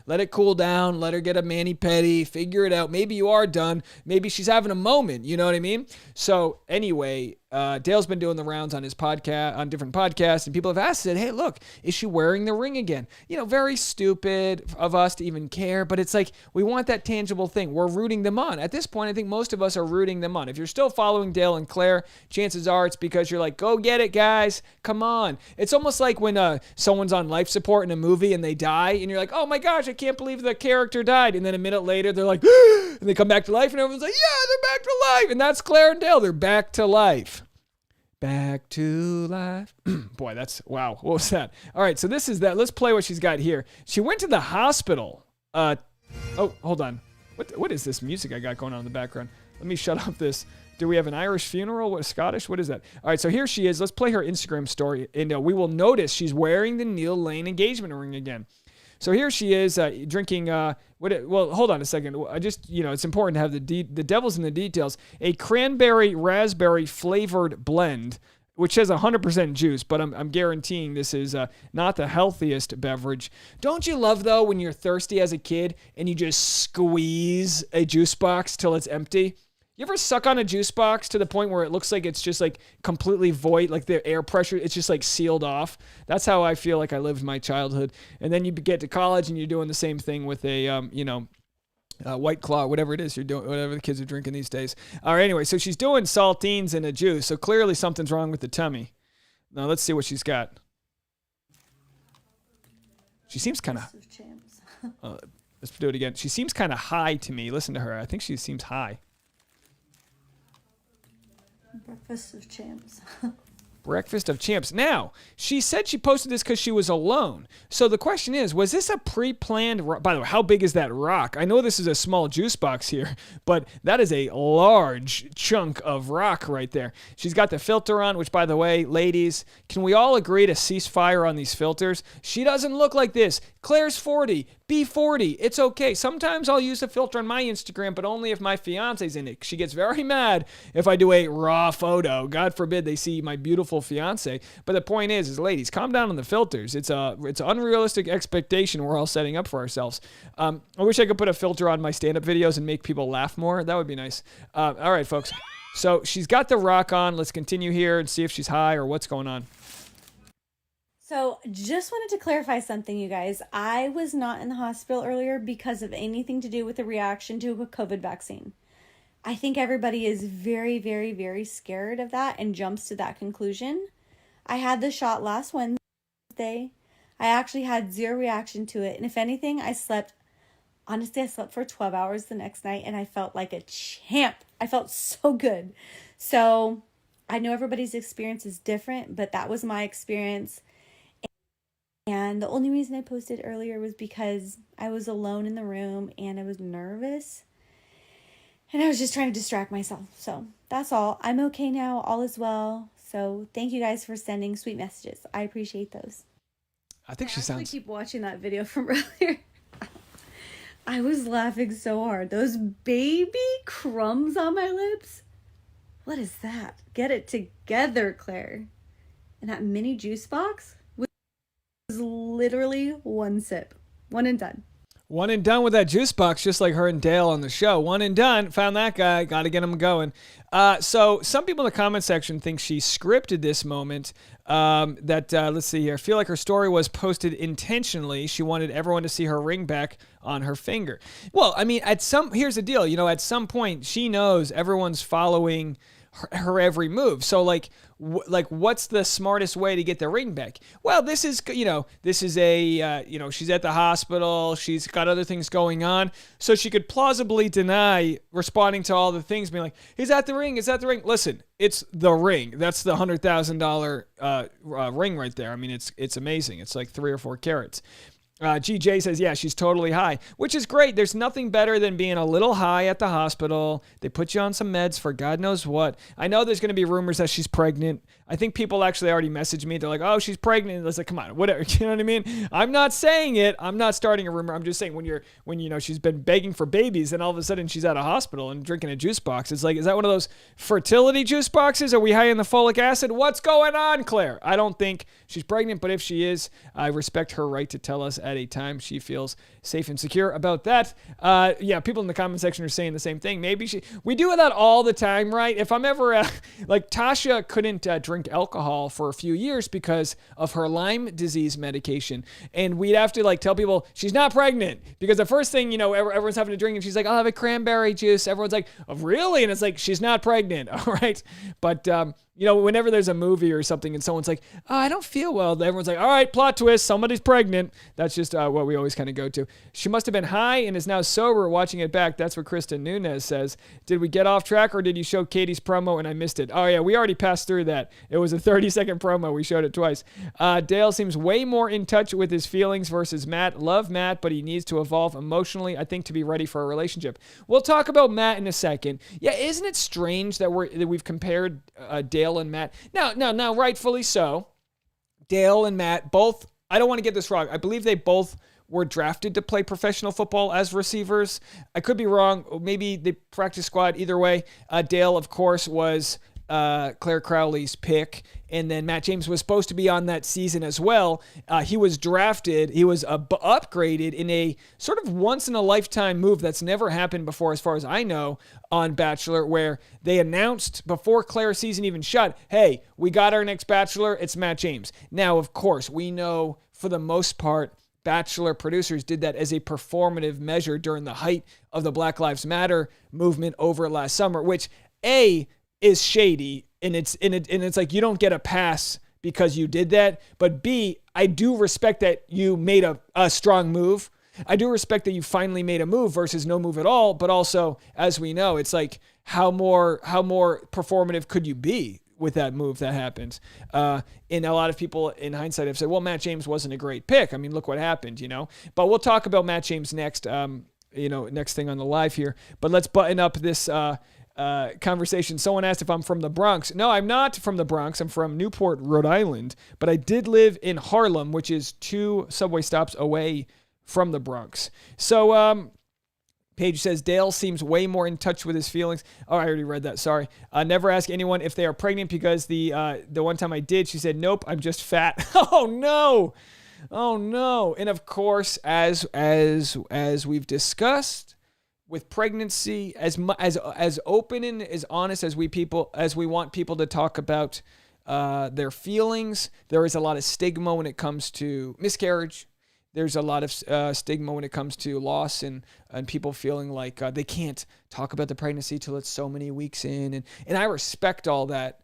Let it cool down. Let her get a mani-pedi. Figure it out. Maybe you are done. Maybe she's having a moment. You know what I mean? So anyway, Dale's been doing the rounds on his podcast, on different podcasts, and people have asked, said, hey, look, is she wearing the ring again? Very stupid of us to even care, but it's like, we want that tangible thing. We're rooting them on. At this point, I think most of us are rooting them on. If you're still following Dale and Clare, chances are it's because you're like, go get it, guys. Come on. It's almost like when someone's on life support in a movie and they die, and you're like, oh my gosh, I can't believe the character died. And then a minute later, they're like, and they come back to life, and everyone's like, yeah, they're back to life. And that's Clare and Dale. They're back to life. Back to life. Boy, that's, wow. What was that? All right, so this is that. Let's play what she's got here. She went to the hospital. Oh, hold on. What is this music I got going on in the background? Let me shut off this. Do we have an Irish funeral? What, Scottish? What is that? All right, so here she is. Let's play her Instagram story. And we will notice she's wearing the Neal Lane engagement ring again. So here she is drinking, well, hold on a second. I just, it's important to have the devil's in the details. A cranberry raspberry flavored blend, which has 100% juice, but I'm guaranteeing this is not the healthiest beverage. Don't you love, though, when you're thirsty as a kid and you just squeeze a juice box till it's empty? You ever suck on a juice box to the point where it looks like it's just like completely void, like the air pressure, it's just like sealed off? That's how I feel like I lived my childhood. And then you get to college and you're doing the same thing with a, White Claw, whatever it is you're doing, whatever the kids are drinking these days. All right, anyway, so she's doing saltines in a juice, so clearly something's wrong with the tummy. Now let's see what she's got. She seems kind of, let's do it again. She seems kind of high to me. Listen to her. I think she seems high.
Breakfast of champs.
Breakfast of Champs. Now, she said she posted this because she was alone. So the question is, was this a pre-planned... By the way, how big is that rock? I know this is a small juice box here, but that is a large chunk of rock right there. She's got the filter on, which, by the way, ladies, can we all agree to cease fire on these filters? She doesn't look like this. Claire's 40. Be 40. It's okay. Sometimes I'll use a filter on my Instagram, but only if my fiance's in it. She gets very mad if I do a raw photo. God forbid they see my beautiful fiance. But the point is ladies, calm down on the filters. It's an unrealistic expectation we're all setting up for ourselves. I wish I could put a filter on my stand-up videos and make people laugh more. That would be nice. All right, folks. So she's got the rock on. Let's continue here and see if she's high or what's going on.
So just wanted to clarify something, you guys. I was not in the hospital earlier because of anything to do with the reaction to a COVID vaccine. I think everybody is very, very, very scared of that and jumps to that conclusion. I had the shot last Wednesday. I actually had zero reaction to it. And if anything, I slept for 12 hours the next night and I felt like a champ. I felt so good. So I know everybody's experience is different, but that was my experience. And the only reason I posted earlier was because I was alone in the room and I was nervous. And I was just trying to distract myself. So that's all. I'm okay now. All is well. So thank you guys for sending sweet messages. I appreciate those.
I think she sounds...
I keep watching that video from earlier. I was laughing so hard. Those baby crumbs on my lips. What is that? Get it together, Claire. And that mini juice box was literally one sip. One and done.
One and done with that juice box, just like her and Dale on the show. One and done. Found that guy. Got to get him going. So some people in the comment section think she scripted this moment. Let's see here. I feel like her story was posted intentionally. She wanted everyone to see her ring back on her finger. Well, I mean, here's the deal. At some point, she knows everyone's following her every move. So what's the smartest way to get the ring back? Well, this is she's at the hospital. She's got other things going on. So she could plausibly deny responding to all the things, being like, is that the ring? Is that the ring? Listen, it's the ring. That's the $100,000 ring right there. I mean, it's amazing. It's like 3 or 4 carats. GJ says, yeah, she's totally high, which is great. There's nothing better than being a little high at the hospital. They put you on some meds for God knows what. I know there's going to be rumors that she's pregnant. I think people actually already messaged me. They're like, oh, she's pregnant. It's like, come on, whatever. You know what I mean? I'm not saying it. I'm not starting a rumor. I'm just saying when she's been begging for babies and all of a sudden she's at a hospital and drinking a juice box. It's like, is that one of those fertility juice boxes? Are we high in the folic acid? What's going on, Claire? I don't think she's pregnant, but if she is, I respect her right to tell us at a time she feels safe and secure about that. Yeah, people in the comment section are saying the same thing. Maybe we do that all the time, right? If I'm ever like Tasha couldn't drink alcohol for a few years because of her Lyme disease medication, and we'd have to tell people she's not pregnant because the first thing everyone's having to drink, and she's like, I'll have a cranberry juice. Everyone's like, oh, really? And it's like, she's not pregnant. All right, but You know, whenever there's a movie or something and someone's like, oh, I don't feel well, everyone's like, all right, plot twist, somebody's pregnant. That's just what we always kind of go to. She must have been high and is now sober watching it back. That's what Kristen Nunez says. Did we get off track or did you show Katie's promo and I missed it? Oh, yeah, we already passed through that. It was a 30-second promo. We showed it twice. Dale seems way more in touch with his feelings versus Matt. Love Matt, but he needs to evolve emotionally, I think, to be ready for a relationship. We'll talk about Matt in a second. Yeah, isn't it strange that we've compared Dale and Matt? Now, rightfully so. Dale and Matt both, I don't want to get this wrong. I believe they both were drafted to play professional football as receivers. I could be wrong. Maybe they practice squad. Either way, Dale, of course, was Claire Crowley's pick. And then Matt James was supposed to be on that season as well. He was drafted. He was upgraded in a sort of once-in-a-lifetime move that's never happened before, as far as I know, on Bachelor, where they announced before Claire's season even shut, hey, we got our next Bachelor. It's Matt James. Now, of course, we know for the most part, Bachelor producers did that as a performative measure during the height of the Black Lives Matter movement over last summer, which, A, is shady, and it's like you don't get a pass because you did that. But B, I do respect that you made a strong move. I do respect that you finally made a move versus no move at all. But also, as we know, it's like how more performative could you be with that move that happened? And a lot of people in hindsight have said, well, Matt James wasn't a great pick. I mean, look what happened, you know. But we'll talk about Matt James next. Next thing on the live here. But let's button up this conversation. Someone asked if I'm from the Bronx. No, I'm not from the Bronx. I'm from Newport, Rhode Island, but I did live in Harlem, which is 2 subway stops away from the Bronx. So, Paige says, Dale seems way more in touch with his feelings. Oh, I already read that. Sorry. Never ask anyone if they are pregnant because the one time I did, she said, nope, I'm just fat. Oh no. And of course, as we've discussed, with pregnancy, as open and as honest as we want people to talk about their feelings, there is a lot of stigma when it comes to miscarriage. There's a lot of stigma when it comes to loss and people feeling like they can't talk about the pregnancy till it's so many weeks in. And I respect all that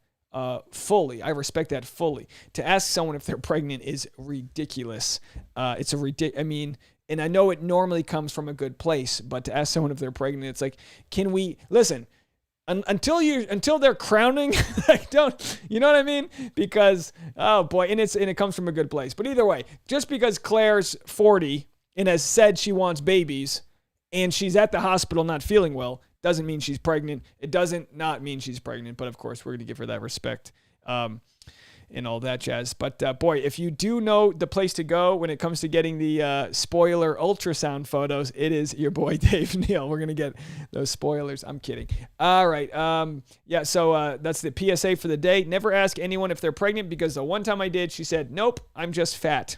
fully. I respect that fully. To ask someone if they're pregnant is ridiculous. It's I mean, and I know it normally comes from a good place, but to ask someone if they're pregnant, it's like, can we listen until they're crowning? Like, don't, you know what I mean? Because, oh boy, and it comes from a good place. But either way, just because Claire's 40 and has said she wants babies and she's at the hospital not feeling well, doesn't mean she's pregnant. It doesn't not mean she's pregnant, but of course we're going to give her that respect. And all that jazz. But boy, if you do know the place to go when it comes to getting the spoiler ultrasound photos, it is your boy Dave Neal. We're going to get those spoilers. I'm kidding. All right. So that's the PSA for the day. Never ask anyone if they're pregnant because the one time I did, she said, nope, I'm just fat.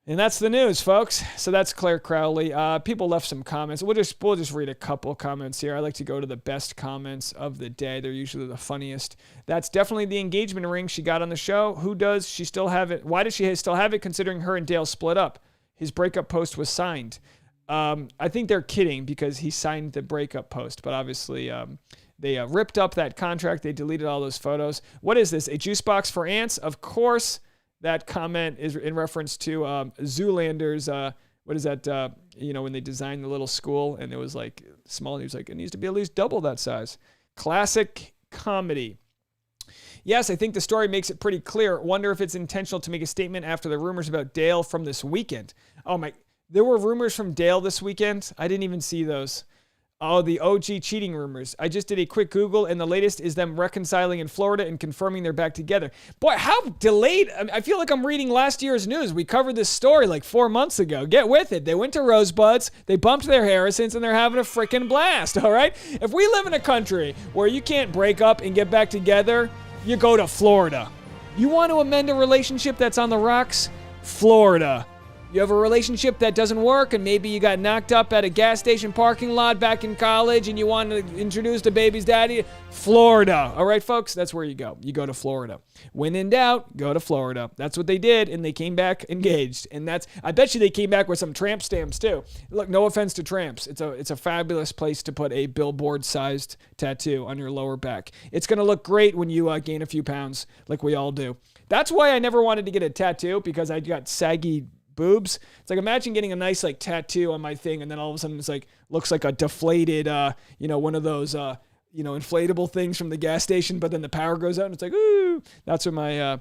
And that's the news, folks. So that's Claire Crowley. People left some comments. We'll just read a couple comments here. I like to go to the best comments of the day. They're usually the funniest. That's definitely the engagement ring she got on the show. Who does she still have it? Why does she still have it considering her and Dale split up? His breakup post was signed. I think they're kidding because he signed the breakup post, but obviously they ripped up that contract. They deleted all those photos. What is this? A juice box for ants? Of course. That comment is in reference to Zoolander's, what is that, when they designed the little school and it was like small, and he was like, it needs to be at least double that size. Classic comedy. Yes, I think the story makes it pretty clear. Wonder if it's intentional to make a statement after the rumors about Dale from this weekend. Oh my, there were rumors from Dale this weekend? I didn't even see those. Oh, the OG cheating rumors. I just did a quick Google, and the latest is them reconciling in Florida and confirming they're back together. Boy, how delayed. I feel like I'm reading last year's news. We covered this story like 4 months ago. Get with it. They went to Rosebuds, they bumped their Harrisons, and they're having a freaking blast, all right? If we live in a country where you can't break up and get back together, you go to Florida. You want to amend a relationship that's on the rocks? Florida. You have a relationship that doesn't work, and maybe you got knocked up at a gas station parking lot back in college, and you want to introduce the baby's daddy. Florida. All right, folks, that's where you go. You go to Florida. When in doubt, go to Florida. That's what they did, and they came back engaged. And I bet you they came back with some tramp stamps too. Look, no offense to tramps. It's a fabulous place to put a billboard-sized tattoo on your lower back. It's going to look great when you gain a few pounds, like we all do. That's why I never wanted to get a tattoo, because I got saggy boobs. It's like, imagine getting a nice like tattoo on my thing, and then all of a sudden it's like looks like a deflated one of those inflatable things from the gas station, but then the power goes out and it's like, ooh. That's what my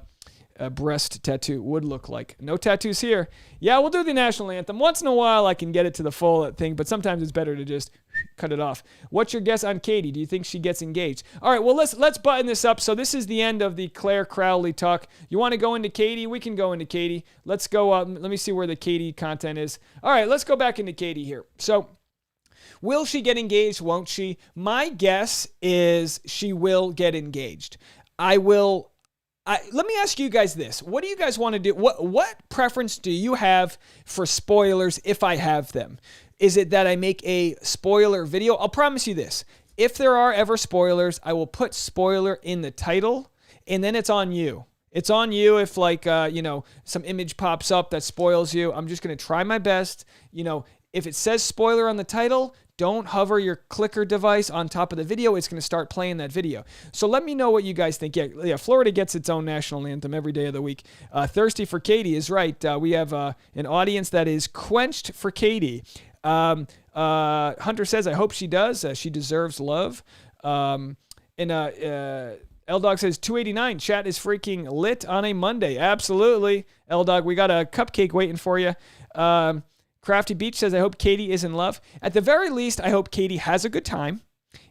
breast tattoo would look like. No tattoos here. Yeah, we'll do the national anthem once in a while. I can get it to the full thing, but sometimes it's better to just cut it off. What's your guess on Katie? Do you think she gets engaged? All right, well, let's button this up. So this is the end of the Clare Crowley talk. You want to go into Katie? We can go into Katie. Let's go. Let me see where the Katie content is. All right, let's go back into Katie here. So will she get engaged? Won't she? My guess is she will get engaged. Let me ask you guys this. What do you guys want to do? What preference do you have for spoilers if I have them? Is it that I make a spoiler video? I'll promise you this. If there are ever spoilers, I will put spoiler in the title, and then it's on you. It's on you if some image pops up that spoils you. I'm just going to try my best. If it says spoiler on the title, don't hover your clicker device on top of the video. It's going to start playing that video. So let me know what you guys think. Yeah, Florida gets its own national anthem every day of the week. Thirsty for Katie is right. We have an audience that is quenched for Katie. Hunter says, I hope she does. She deserves love. L-Dog says, 289. Chat is freaking lit on a Monday. Absolutely. L-Dog, we got a cupcake waiting for you. Crafty Beach says, I hope Katie is in love. At the very least, I hope Katie has a good time.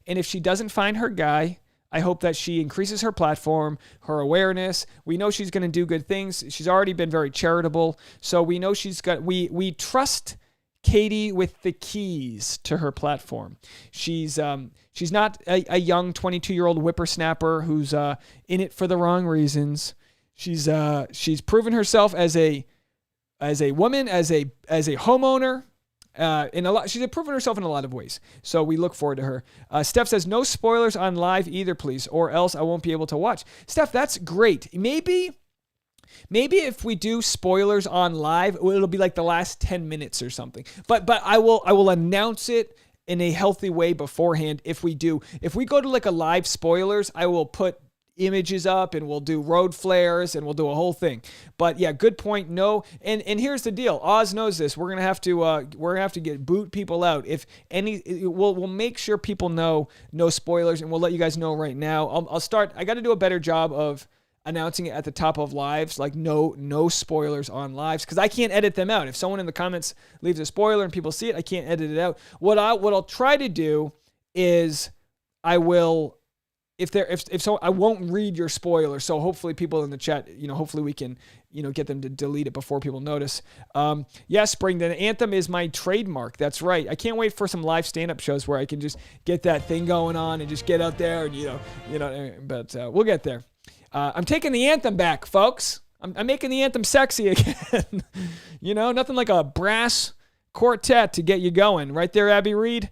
And if she doesn't find her guy, I hope that she increases her platform, her awareness. We know she's going to do good things. She's already been very charitable. So we know we trust Katie with the keys to her platform. She's not a young 22-year-old whippersnapper who's in it for the wrong reasons. She's proven herself as a woman, as a homeowner, she's proven herself in a lot of ways. So we look forward to her. Steph says, no spoilers on live either, please, or else I won't be able to watch. Steph, that's great. Maybe if we do spoilers on live, it'll be like the last 10 minutes or something. But I will announce it in a healthy way beforehand if we go to like a live spoilers, I will put images up and we'll do road flares and we'll do a whole thing. But yeah, good point. No, and here's the deal. Oz knows this. We're gonna have to boot people out. If any, we'll make sure people know no spoilers, and we'll let you guys know right now. I'll start. I got to do a better job of announcing it at the top of lives, like no spoilers on lives, because I can't edit them out. If someone in the comments leaves a spoiler and people see it, I can't edit it out. What I'll try to do is I will. If so, I won't read your spoiler. So hopefully people in the chat, hopefully we can, get them to delete it before people notice. Yes, Spring, the anthem is my trademark. That's right. I can't wait for some live stand-up shows where I can just get that thing going on and just get out there and, but we'll get there. I'm taking the anthem back, folks. I'm making the anthem sexy again. Nothing like a brass quartet to get you going. Right there, Abby Reed.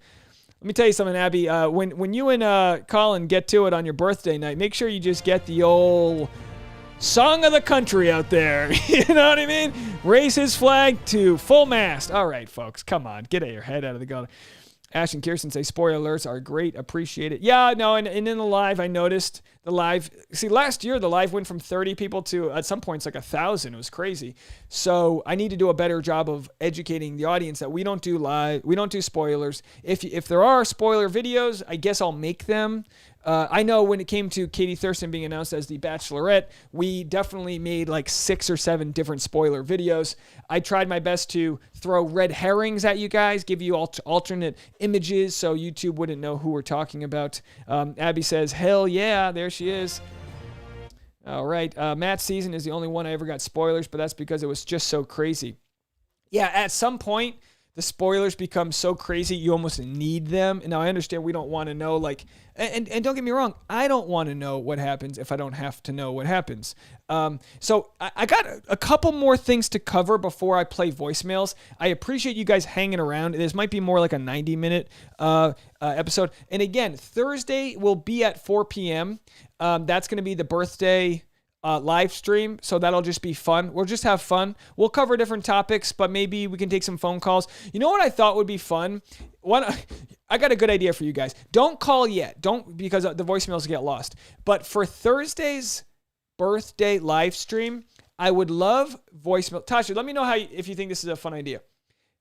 Let me tell you something, Abby. When you and Colin get to it on your birthday night, make sure you just get the old song of the country out there. You know what I mean? Raise his flag to full mast. All right, folks, come on. Get your head out of the gutter. Ash and Kirsten say spoiler alerts are great. Appreciate it. Yeah, no, and in the live, I noticed the live. See, last year, the live went from 30 people to, at some points, like 1,000. It was crazy. So I need to do a better job of educating the audience that we don't do live. We don't do spoilers. If there are spoiler videos, I guess I'll make them. I know when it came to Katie Thurston being announced as the Bachelorette, we definitely made like 6 or 7 different spoiler videos. I tried my best to throw red herrings at you guys, give you alternate images so YouTube wouldn't know who we're talking about. Abby says, hell yeah, there she is. All right, Matt's season is the only one I ever got spoilers, but that's because it was just so crazy. Yeah, at some point, the spoilers become so crazy you almost need them. And now I understand we don't want to know, like, and don't get me wrong, I don't want to know what happens if I don't have to know what happens. So I got a couple more things to cover before I play voicemails. I appreciate you guys hanging around. This might be more like a 90-minute episode. And again, Thursday will be at 4 p.m. That's going to be the birthday live stream, so that'll just be fun. We'll just have fun. We'll cover different topics, but maybe we can take some phone calls. You know what I thought would be fun? I got a good idea for you guys. Don't call yet. Don't, because the voicemails get lost. But for Thursday's birthday live stream, I would love voicemail. Tasha, let me know if you think this is a fun idea.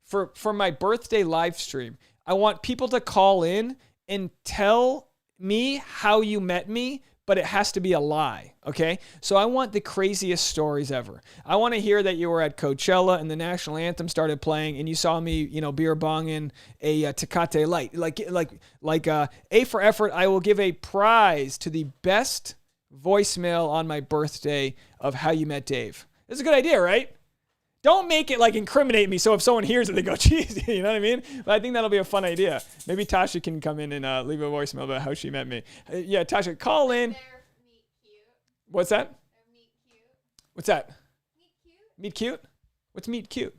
For my birthday live stream, I want people to call in and tell me how you met me, but it has to be a lie, okay? So I want the craziest stories ever. I want to hear that you were at Coachella and the national anthem started playing and you saw me, beer bonging a Tecate Light. Like A for effort, I will give a prize to the best voicemail on my birthday of how you met Dave. That's a good idea, right? Don't make it like incriminate me so if someone hears it, they go, geez, you know what I mean? But I think that'll be a fun idea. Maybe Tasha can come in and leave a voicemail about how she met me. Yeah, Tasha, call in. What's that? What's that? Meet cute? What's meet cute?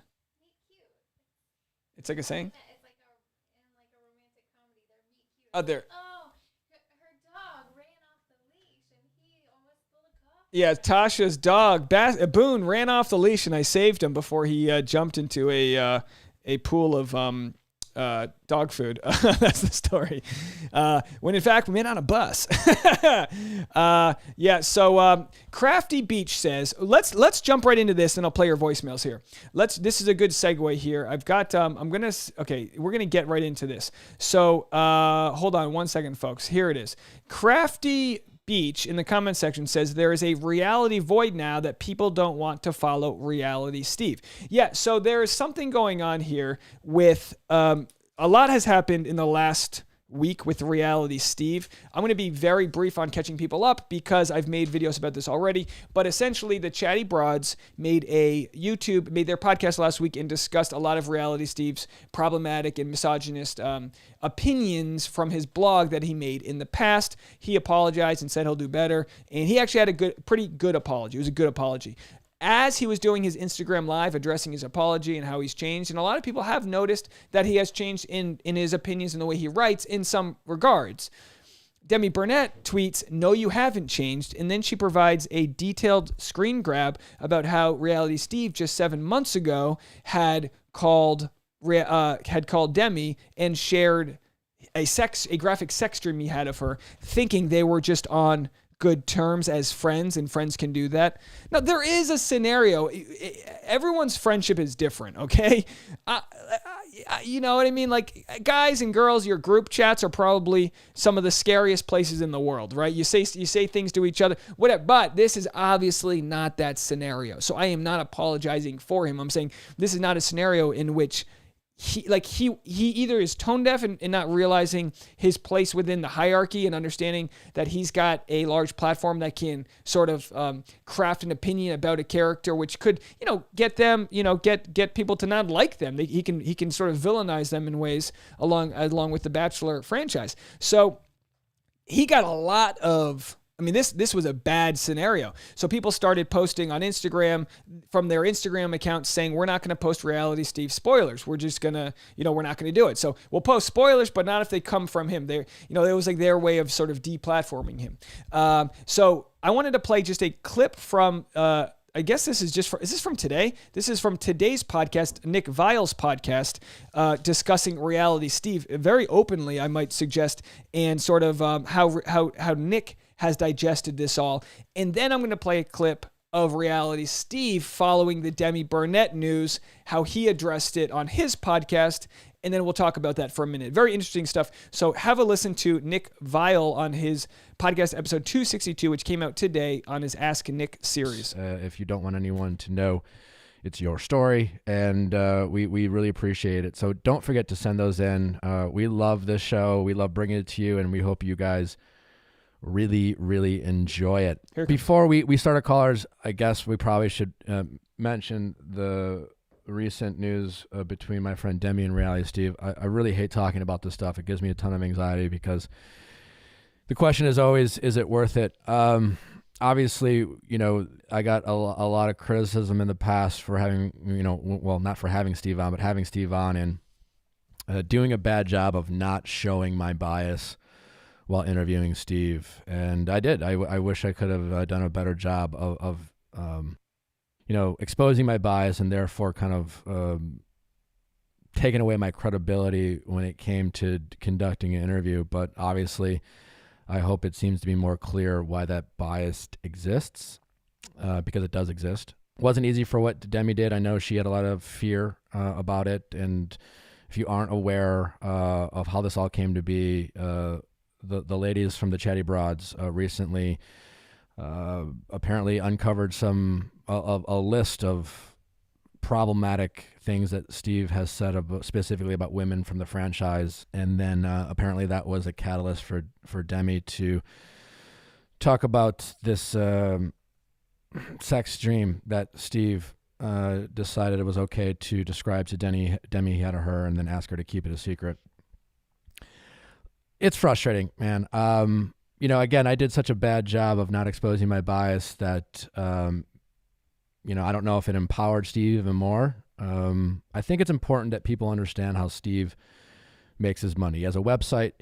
It's like a saying?
It's like in like a romantic comedy. They're meet cute.
Oh, there.
Oh, her dog ran off the leash and he almost spilled a coffee.
Yeah, Tasha's dog, Boone, ran off the leash, and I saved him before he jumped into a pool of dog food. That's the story. When in fact we met on a bus. So Crafty Beach says, let's jump right into this, and I'll play your voicemails here. This is a good segue here. I've got we're gonna get right into this. So hold on one second, folks. Here it is. Crafty Beach in the comment section says there is a reality void now that people don't want to follow Reality Steve. Yeah, so there is something going on here with a lot has happened in the last week with Reality Steve. I'm going to be very brief on catching people up because I've made videos about this already, but essentially the Chatty Broads made their podcast last week and discussed a lot of Reality Steve's problematic and misogynist opinions from his blog that he made in the past. He apologized and said he'll do better, and he actually had a pretty good apology. It was a good apology. As he was doing his Instagram live addressing his apology and how he's changed, and a lot of people have noticed that he has changed in his opinions and the way he writes in some regards. Demi Burnett tweets, "No, you haven't changed," and then she provides a detailed screen grab about how Reality Steve just 7 months ago had called Demi and shared a graphic sex dream he had of her, thinking they were just on good terms as friends, and friends can do that. Now, there is a scenario. Everyone's friendship is different, okay? You know what I mean? Like, guys and girls, your group chats are probably some of the scariest places in the world, right? You say things to each other, whatever. But this is obviously not that scenario. So I am not apologizing for him. I'm saying this is not a scenario in which he either is tone deaf and not realizing his place within the hierarchy and understanding that he's got a large platform that can sort of craft an opinion about a character, which could, get them, get people to not like them. He can sort of villainize them in ways along with the Bachelor franchise. So he got a lot of. I mean, this was a bad scenario. So people started posting on Instagram from their Instagram accounts saying, we're not going to post Reality Steve spoilers. We're just going to, we're not going to do it. So we'll post spoilers, but not if they come from him. It was like their way of sort of deplatforming him. So I wanted to play just a clip from, I guess this is is this from today? This is from today's podcast, Nick Vile's podcast, discussing Reality Steve very openly, I might suggest, and sort of how Nick has digested this all. And then I'm going to play a clip of Reality Steve following the Demi Burnett news, how he addressed it on his podcast, and then we'll talk about that for a minute. Very interesting stuff. So have a listen to Nick Vile on his podcast episode 262, which came out today on his Ask Nick series.
If you don't want anyone to know, it's your story, and we really appreciate it. So don't forget to send those in. We love this show. We love bringing it to you, and we hope you guys really, really enjoy it. Before we start our callers, I guess we probably should mention the recent news between my friend Demi and Reality Steve. I really hate talking about this stuff. It gives me a ton of anxiety because the question is always, is it worth it? Obviously, I got a lot of criticism in the past for having, well, not for having Steve on, but having Steve on and doing a bad job of not showing my bias while interviewing Steve. And I did. I wish I could have done a better job of exposing my bias and therefore kind of taking away my credibility when it came to conducting an interview. But obviously, I hope it seems to be more clear why that bias exists, because it does exist. It wasn't easy for what Demi did. I know she had a lot of fear about it. And if you aren't aware of how this all came to be, the ladies from the Chatty Broads recently apparently uncovered a list of problematic things that Steve has said specifically about women from the franchise. And then apparently that was a catalyst for Demi to talk about this sex dream that Steve decided it was okay to describe to Demi had of her, and then ask her to keep it a secret. It's frustrating, man. Again, I did such a bad job of not exposing my bias that, I don't know if it empowered Steve even more. I think it's important that people understand how Steve makes his money. He has a website.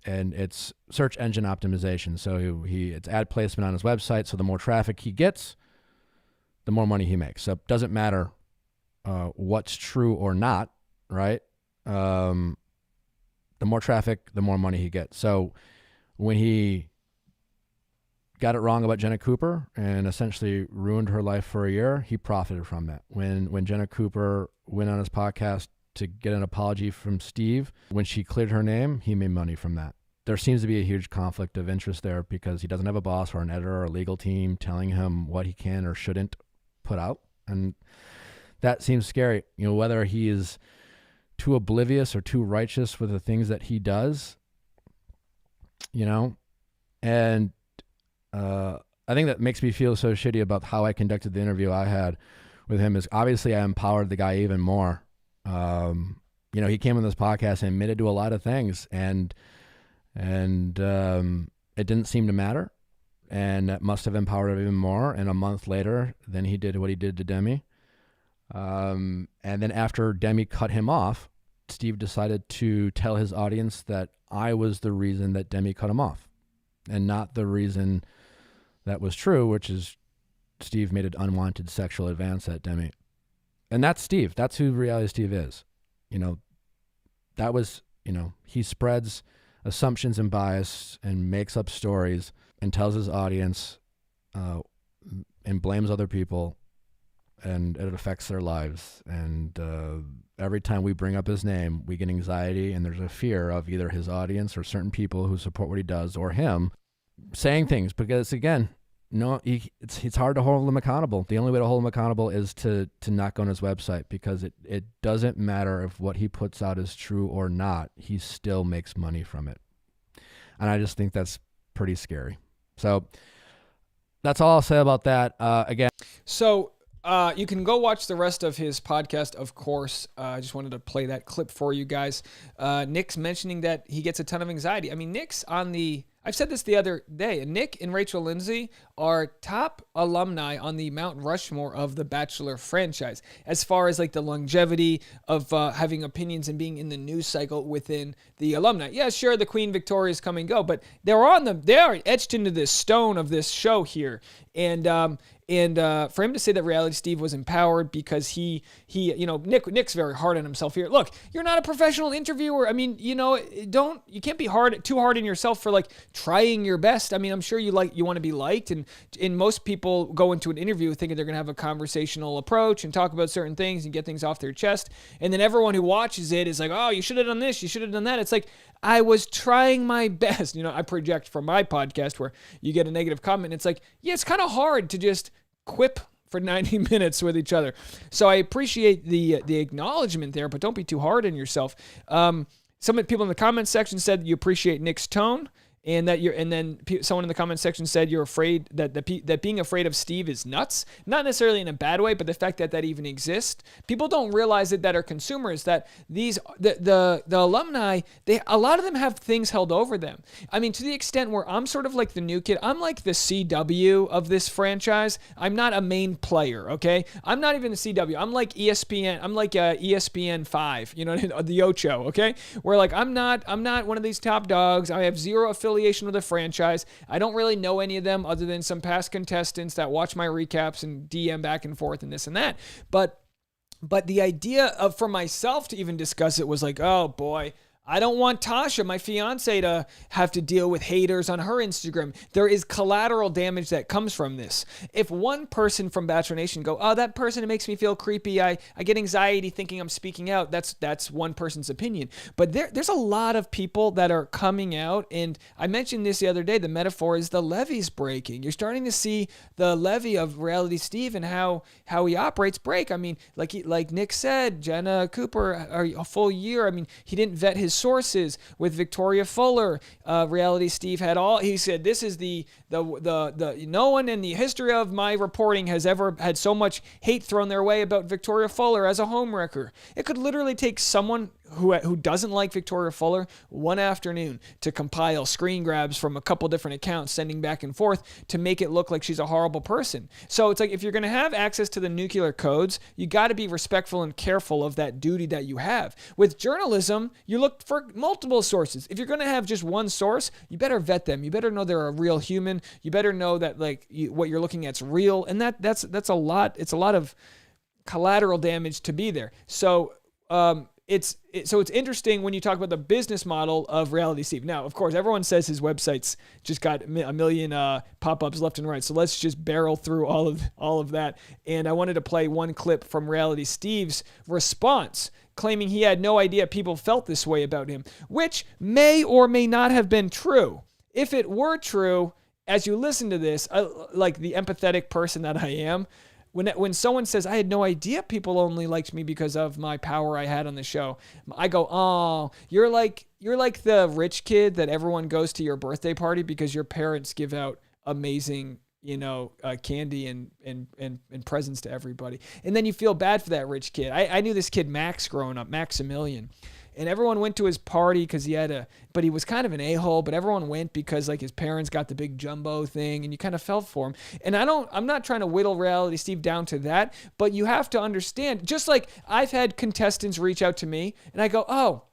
And it's search engine optimization. So it's ad placement on his website. So the more traffic he gets, the more money he makes. So it doesn't matter what's true or not, right? The more traffic, the more money he gets. So when he got it wrong about Jenna Cooper and essentially ruined her life for a year, he profited from that. When Jenna Cooper went on his podcast to get an apology from Steve, when she cleared her name, he made money from that. There seems to be a huge conflict of interest there because he doesn't have a boss or an editor or a legal team telling him what he can or shouldn't put out. And that seems scary. Whether he is too oblivious or too righteous with the things that he does, and I think that makes me feel so shitty about how I conducted the interview I had with him is obviously I empowered the guy even more. He came on this podcast and admitted to a lot of things, and it didn't seem to matter, and that must have empowered him even more. And a month later, then he did what he did to Demi. And then after Demi cut him off, Steve decided to tell his audience that I was the reason that Demi cut him off, and not the reason that was true, which is Steve made an unwanted sexual advance at Demi. And that's Steve. That's who Reality Steve is. That was, he spreads assumptions and bias and makes up stories and tells his audience and blames other people, and it affects their lives. And every time we bring up his name, we get anxiety, and there's a fear of either his audience or certain people who support what he does or him saying things, because again, it's hard to hold him accountable. The only way to hold him accountable is to not go on his website, because it doesn't matter if what he puts out is true or not. He still makes money from it. And I just think that's pretty scary. So that's all I'll say about that. Again.
So you can go watch the rest of his podcast, of course. I just wanted to play that clip for you guys. Nick's mentioning that he gets a ton of anxiety. I mean, Nick's I've said this the other day. Nick and Rachel Lindsay are top alumni on the Mount Rushmore of the Bachelor franchise, as far as like the longevity of having opinions and being in the news cycle within the alumni. Yeah, sure, the Queen Victoria's come and go, but they are etched into this stone of this show here. And for him to say that Reality Steve was empowered because Nick's very hard on himself here. Look, you're not a professional interviewer. I mean, you can't be too hard on yourself for like trying your best. I mean, I'm sure you want to be liked, and most people go into an interview thinking they're going to have a conversational approach and talk about certain things and get things off their chest. And then everyone who watches it is like, oh, you should have done this, you should have done that. It's like, I was trying my best. I project from my podcast where you get a negative comment. It's like, yeah, it's kind of hard to just quip for 90 minutes with each other. So I appreciate the acknowledgement there, but don't be too hard on yourself. Some people in the comments section said you appreciate Nick's tone, and then someone in the comment section said you're afraid that being afraid of Steve is nuts. Not necessarily in a bad way, but the fact that even exists. People don't realize it that are consumers, that the alumni, a lot of them have things held over them. I mean, to the extent where I'm sort of like the new kid. I'm like the CW of this franchise. I'm not a main player, okay? I'm not even a CW. I'm like ESPN. I'm like ESPN 5, the Ocho, okay? Where like I'm not one of these top dogs. I have zero affiliation with the franchise. I don't really know any of them other than some past contestants that watch my recaps and DM back and forth and this and that. But the idea of for myself to even discuss it was like, oh boy, I don't want Tasha, my fiance, to have to deal with haters on her Instagram. There is collateral damage that comes from this. If one person from Bachelor Nation go, oh, that person, it makes me feel creepy. I get anxiety thinking I'm speaking out. That's one person's opinion. But there's a lot of people that are coming out. And I mentioned this the other day. The metaphor is the levee's breaking. You're starting to see the levee of Reality Steve and how he operates break. I mean, like Nick said, Jenna Cooper, a full year. I mean, he didn't vet his sources with Victoria Fuller. Reality Steve he said, this is the no one in the history of my reporting has ever had so much hate thrown their way about Victoria Fuller as a homewrecker. It could literally take someone who doesn't like Victoria Fuller one afternoon to compile screen grabs from a couple different accounts sending back and forth to make it look like she's a horrible person. So it's like, if you're going to have access to the nuclear codes, you got to be respectful and careful of that duty that you have. With journalism, you look for multiple sources. If you're going to have just one source, you better vet them. You better know they're a real human. You better know that what you're looking at's real. And that's a lot. It's a lot of collateral damage to be there. So, it's interesting when you talk about the business model of Reality Steve. Now, of course, everyone says his website's just got a million pop-ups left and right. So let's just barrel through all of that. And I wanted to play one clip from Reality Steve's response, claiming he had no idea people felt this way about him, which may or may not have been true. If it were true, as you listen to this, like the empathetic person that I am, when someone says, I had no idea people only liked me because of my power I had on the show, I go, oh, you're like the rich kid that everyone goes to your birthday party because your parents give out amazing, candy and presents to everybody. And then you feel bad for that rich kid. I knew this kid, Max, growing up, Maximilian. And everyone went to his party because but he was kind of an a-hole, but everyone went because like his parents got the big jumbo thing and you kind of felt for him. And I'm not trying to whittle Reality Steve down to that, but you have to understand, just like I've had contestants reach out to me and I go, oh,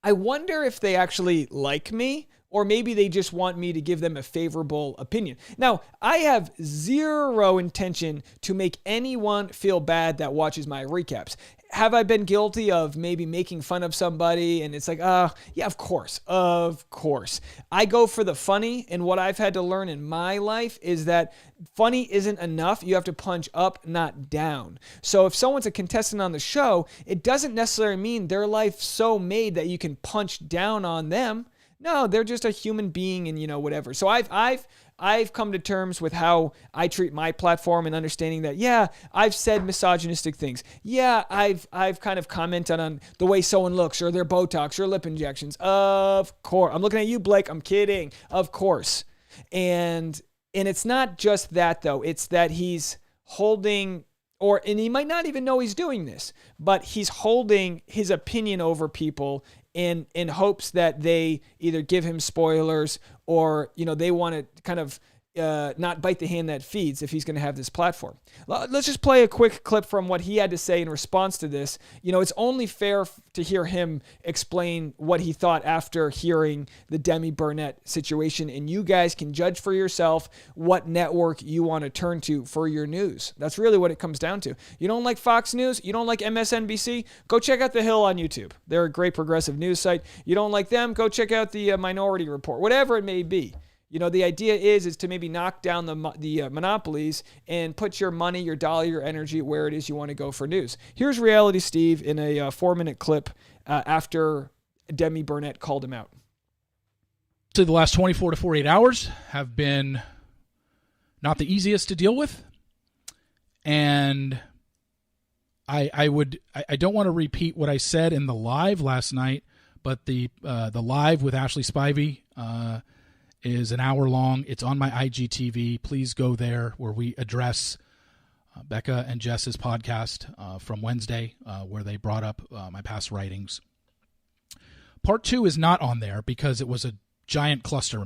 I wonder if they actually like me, or maybe they just want me to give them a favorable opinion. Now, I have zero intention to make anyone feel bad that watches my recaps. Have I been guilty of maybe making fun of somebody? And it's like, yeah, of course. I go for the funny. And what I've had to learn in my life is that funny isn't enough. You have to punch up, not down. So if someone's a contestant on the show, it doesn't necessarily mean their life's so made that you can punch down on them. No, they're just a human being and, whatever. So I've come to terms with how I treat my platform and understanding that, yeah, I've said misogynistic things. Yeah, I've kind of commented on the way someone looks or their Botox or lip injections. Of course. I'm looking at you, Blake. I'm kidding. Of course. And it's not just that, though. It's that he's holding, and he might not even know he's doing this, but he's holding his opinion over people in hopes that they either give him spoilers or, they want to kind of not bite the hand that feeds if he's going to have this platform. Let's just play a quick clip from what he had to say in response to this. It's only fair to hear him explain what he thought after hearing the Demi Burnett situation, and you guys can judge for yourself what network you want to turn to for your news. That's really what it comes down to. You don't like Fox News? You don't like MSNBC? Go check out The Hill on YouTube. They're a great progressive news site. You don't like them? Go check out the Minority Report, whatever it may be. The idea is to maybe knock down the monopolies and put your money, your dollar, your energy where it is you want to go for news. Here's Reality Steve in a 4-minute clip after Demi Burnett called him out.
So the last 24 to 48 hours have been not the easiest to deal with. And I don't want to repeat what I said in the live last night, but the live with Ashley Spivey, is an hour long. It's on my IGTV. Please go there, where we address Becca and Jess's podcast from Wednesday, where they brought up my past writings. Part 2 is not on there because it was a giant cluster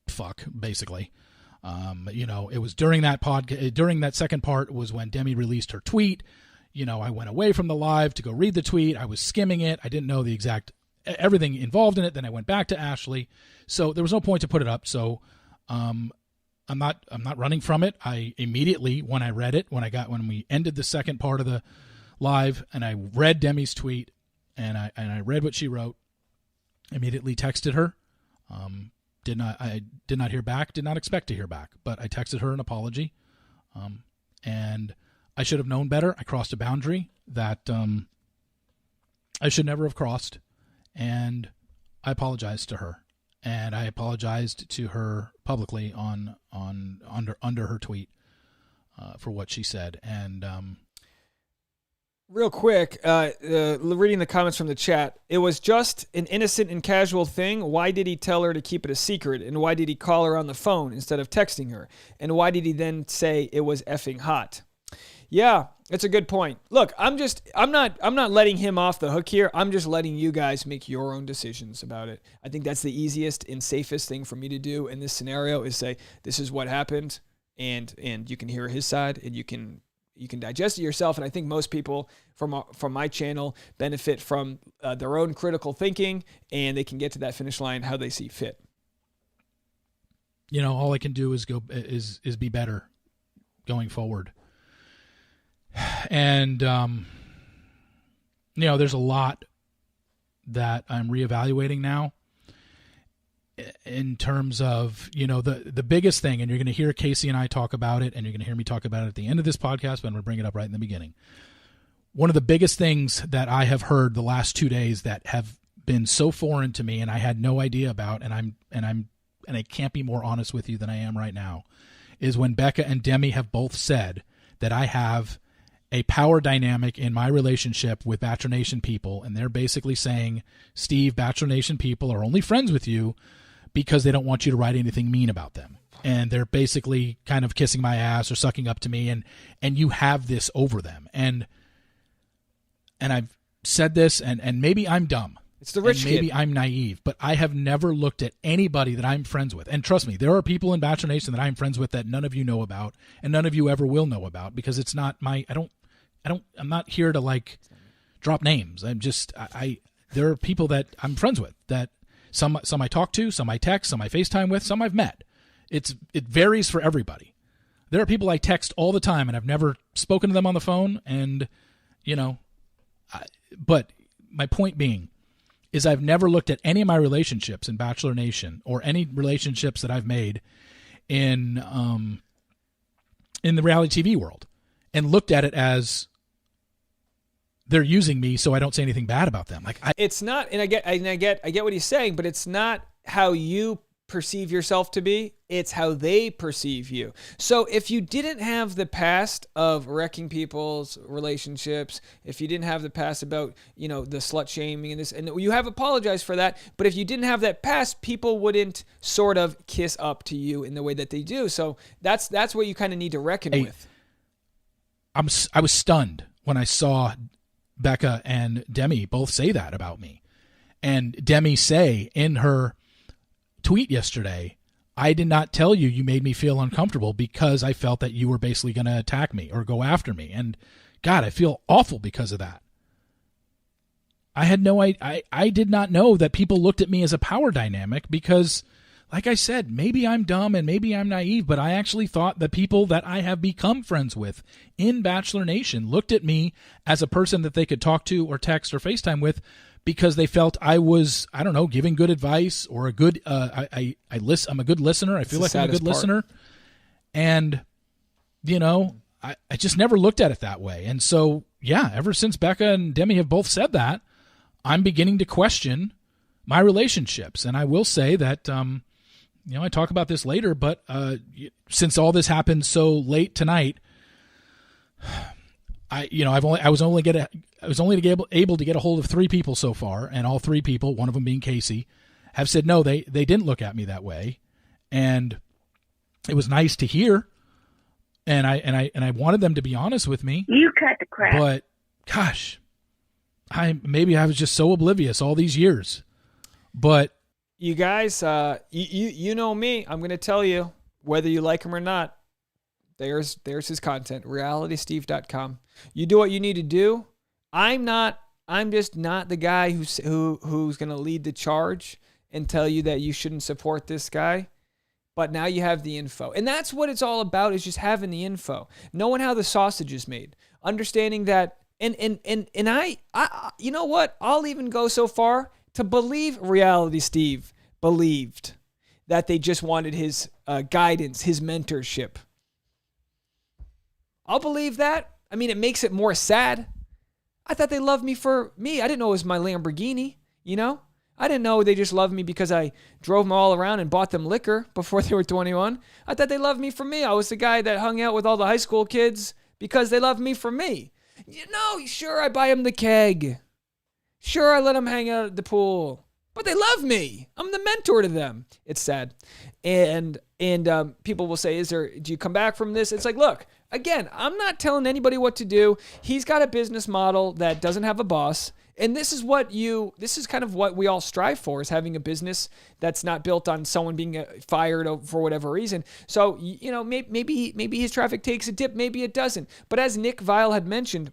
fuck, basically. It was during that second part was when Demi released her tweet. I went away from the live to go read the tweet. I was skimming it. I didn't know the exact everything involved in it. Then I went back to Ashley. So there was no point to put it up. So I'm not running from it. I immediately, when I read it, when we ended the second part of the live and I read Demi's tweet and I read what she wrote, immediately texted her. I did not hear back, did not expect to hear back, but I texted her an apology. And I should have known better. I crossed a boundary that I should never have crossed, and I apologized to her. And I apologized to her publicly under her tweet for what she said. And
Real quick, reading the comments from the chat, it was just an innocent and casual thing. Why did he tell her to keep it a secret? And why did he call her on the phone instead of texting her? And why did he then say it was effing hot? Yeah, it's a good point. Look, I'm not letting him off the hook here. I'm just letting you guys make your own decisions about it. I think that's the easiest and safest thing for me to do in this scenario is say, this is what happened, and you can hear his side, and you can digest it yourself. And I think most people from my channel benefit from their own critical thinking, and they can get to that finish line how they see fit.
All I can do is be better going forward. And, there's a lot that I'm reevaluating now in terms of, the biggest thing, and you're going to hear Casey and I talk about it, and you're going to hear me talk about it at the end of this podcast, but I'm going to bring it up right in the beginning. One of the biggest things that I have heard the last 2 days that have been so foreign to me and I had no idea about, and I can't be more honest with you than I am right now, is when Becca and Demi have both said that I have a power dynamic in my relationship with Bachelor Nation people, and they're basically saying, Steve, Bachelor Nation people are only friends with you because they don't want you to write anything mean about them. And they're basically kind of kissing my ass or sucking up to me, and you have this over them. And I've said this, and maybe I'm dumb.
It's the rich kid.
Maybe I'm naive, but I have never looked at anybody that I'm friends with. And trust me, there are people in Bachelor Nation that I'm friends with that none of you know about, and none of you ever will know about, because it's not I'm not here to drop names. There are people that I'm friends with that some I talk to, some I text, some I FaceTime with, some I've met. It varies for everybody. There are people I text all the time and I've never spoken to them on the phone. And, but my point being is I've never looked at any of my relationships in Bachelor Nation or any relationships that I've made in the reality TV world and looked at it as they're using me so I don't say anything bad about them.
It's not, and I get what he's saying, but it's not how you perceive yourself to be, it's how they perceive you. So if you didn't have the past of wrecking people's relationships, if you didn't have the past about, the slut shaming and this, and you have apologized for that, but if you didn't have that past, people wouldn't sort of kiss up to you in the way that they do. So that's what you kind of need to reckon with.
I was stunned when I saw Becca and Demi both say that about me. And Demi say in her tweet yesterday, I did not tell you, you made me feel uncomfortable because I felt that you were basically going to attack me or go after me. And God, I feel awful because of that. I had I did not know that people looked at me as a power dynamic because, like I said, maybe I'm dumb and maybe I'm naive, but I actually thought the people that I have become friends with in Bachelor Nation looked at me as a person that they could talk to or text or FaceTime with because they felt I was, I don't know, giving good advice or a good, I'm a good listener. I feel like I'm a good listener. And, I just never looked at it that way. And so, yeah, ever since Becca and Demi have both said that, I'm beginning to question my relationships. And I will say that, I talk about this later, but since all this happened so late tonight, I was only able to get a hold of 3 people so far, and all 3 people, one of them being Casey, have said no, they didn't look at me that way, And it was nice to hear. And I wanted them to be honest with me.
You cut the crap.
But gosh, maybe I was just so oblivious all these years. But
you guys, you know me. I'm going to tell you, whether you like him or not, there's his content, realitysteve.com. You do what you need to do. I'm just not the guy who's going to lead the charge and tell you that you shouldn't support this guy. But now you have the info. And that's what it's all about, is just having the info. Knowing how the sausage is made. Understanding that, and I you know what? I'll even go so far to believe Reality Steve believed that they just wanted his guidance, his mentorship. I'll believe that. I mean, it makes it more sad. I thought they loved me for me. I didn't know it was my Lamborghini, you know? I didn't know they just loved me because I drove them all around and bought them liquor before they were 21. I thought they loved me for me. I was the guy that hung out with all the high school kids because they loved me for me. You know, sure, I buy them the keg. Sure, I let them hang out at the pool. But they love me. I'm the mentor to them. It's sad. And people will say, do you come back from this? It's like, look, again, I'm not telling anybody what to do. He's got a business model that doesn't have a boss. And this is kind of what we all strive for, is having a business that's not built on someone being fired for whatever reason. So, you know, maybe his traffic takes a dip, maybe it doesn't. But as Nick Vile had mentioned,